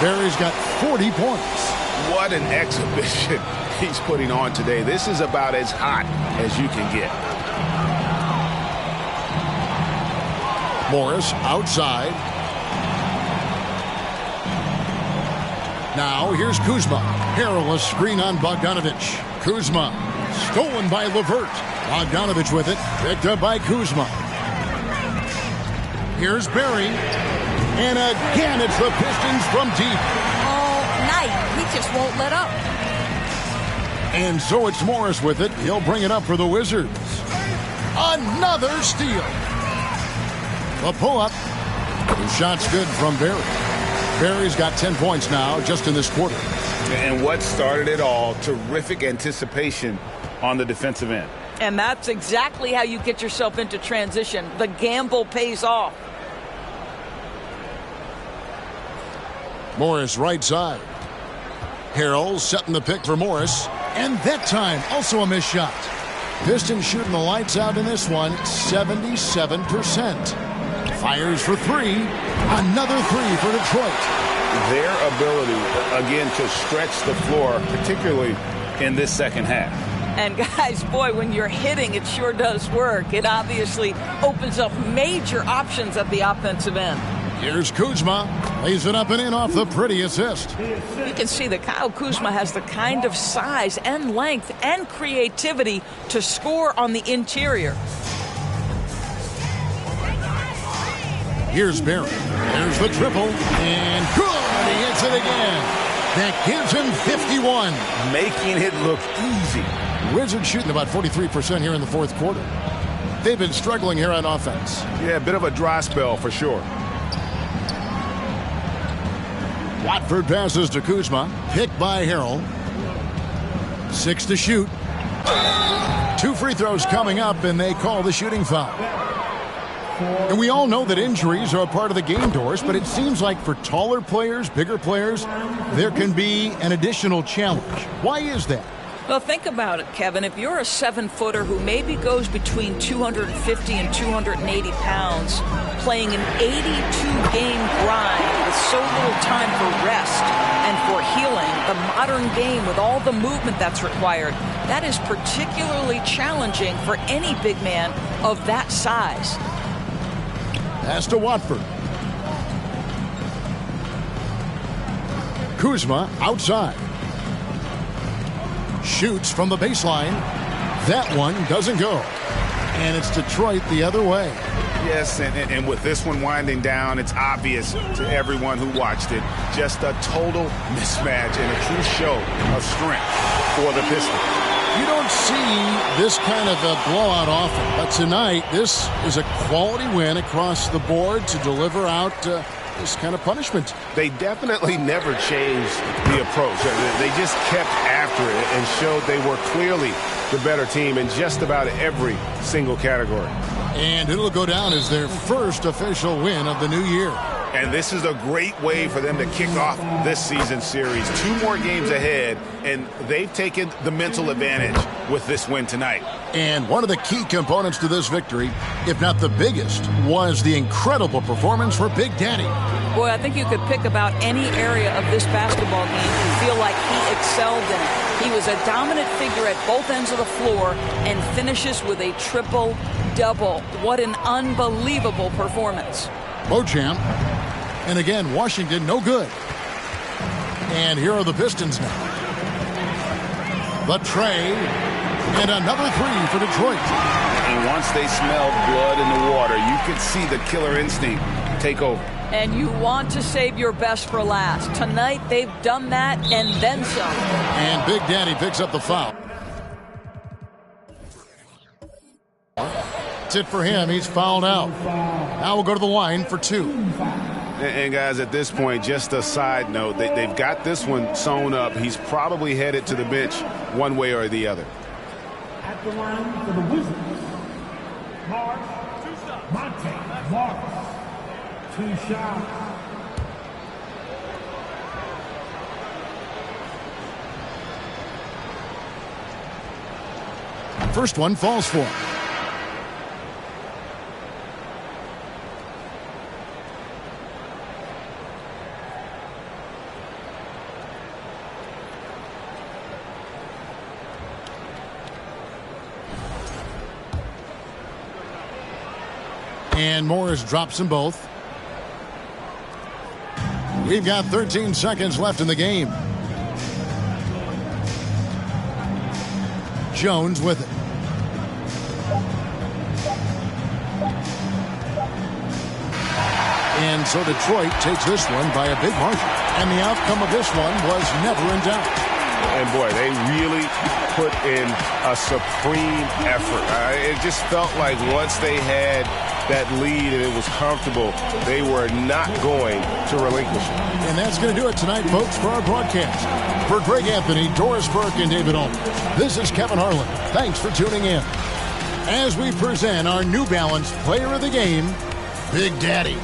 [SPEAKER 3] Barry's got 40 points.
[SPEAKER 1] What an exhibition he's putting on today. This is about as hot as you can get.
[SPEAKER 3] Morris outside. Now here's Kuzma. Perilous screen on Bogdanovich. Kuzma stolen by LeVert. Bogdanovich with it. Picked up by Kuzma. Here's Barry. And again, it's the Pistons from deep.
[SPEAKER 6] All night. He just won't let up.
[SPEAKER 3] And so it's Morris with it. He'll bring it up for the Wizards. Another steal. The pull-up. The shot's good from Barry. Barry's got 10 points now just in this quarter.
[SPEAKER 1] And what started it all, terrific anticipation on the defensive end.
[SPEAKER 6] And that's exactly how you get yourself into transition. The gamble pays off.
[SPEAKER 3] Morris right side. Harrell setting the pick for Morris. And that time, also a missed shot. Pistons shooting the lights out in this one, 77%. Fires for three. Another three for Detroit.
[SPEAKER 1] Their ability, again, to stretch the floor, particularly in this second half.
[SPEAKER 6] And guys, boy, when you're hitting, it sure does work. It obviously opens up major options at the offensive end.
[SPEAKER 3] Here's Kuzma. Lays it up and in off the pretty assist.
[SPEAKER 6] You can see that Kyle Kuzma has the kind of size and length and creativity to score on the interior.
[SPEAKER 3] Here's Barry. There's the triple. And good. He hits it again. That gives him 51.
[SPEAKER 1] Making it look easy.
[SPEAKER 3] Wizards shooting about 43% here in the fourth quarter. They've been struggling here on offense.
[SPEAKER 1] Yeah, a bit of a dry spell for sure.
[SPEAKER 3] Watford passes to Kuzma. Picked by Harrell. 6 to shoot. 2 free throws coming up, and they call the shooting foul. And we all know that injuries are a part of the game, Doris, but it seems like for taller players, bigger players, there can be an additional challenge. Why is that?
[SPEAKER 6] Well, think about it, Kevin. If you're a 7-footer who maybe goes between 250 and 280 pounds, playing an 82-game grind with so little time for rest and for healing, the modern game with all the movement that's required, that is particularly challenging for any big man of that size.
[SPEAKER 3] Pass to Watford. Kuzma outside. Shoots from the baseline. That one doesn't go. And it's Detroit the other way.
[SPEAKER 1] Yes, and with this one winding down, it's obvious to everyone who watched it. Just a total mismatch and a true show of strength for the Pistons.
[SPEAKER 3] You don't see this kind of a blowout often, but tonight this is a quality win across the board to deliver out this kind of punishment.
[SPEAKER 1] They definitely never changed the approach. They just kept after it and showed they were clearly the better team in just about every single category.
[SPEAKER 3] And it'll go down as their first official win of the new year.
[SPEAKER 1] And this is a great way for them to kick off this season series. 2 more games ahead, and they've taken the mental advantage with this win tonight.
[SPEAKER 3] And one of the key components to this victory, if not the biggest, was the incredible performance for Big Daddy.
[SPEAKER 6] Boy, I think you could pick about any area of this basketball game and feel like he excelled in it. He was a dominant figure at both ends of the floor and finishes with a triple-double. What an unbelievable performance.
[SPEAKER 3] Beauchamp. And again, Washington no good. And here are the Pistons now. The tray. And another three for Detroit.
[SPEAKER 1] And once they smelled blood in the water, you could see the killer instinct take over.
[SPEAKER 6] And you want to save your best for last. Tonight, they've done that and then some.
[SPEAKER 3] And Big Daddy picks up the foul. That's it for him. He's fouled out. Now we'll go to the line for 2.
[SPEAKER 1] And guys, at this point, just a side note, they've got this one sewn up. He's probably headed to the bench one way or the other.
[SPEAKER 7] At the line for the Wizards, Monte Morris. 2 shots.
[SPEAKER 3] First one falls for him. And Morris drops them both. We've got 13 seconds left in the game. Jones with it. And so Detroit takes this one by a big margin. And the outcome of this one was never in doubt.
[SPEAKER 5] And boy, they really put in a supreme effort. It just felt like once they had that lead and it was comfortable, they were not going to relinquish it.
[SPEAKER 3] And that's going to do it tonight, folks, for our broadcast. For Greg Anthony, Doris Burke, and David Owen, this is Kevin Harlan. Thanks for tuning in. As we present our New Balance Player of the Game, Big Daddy.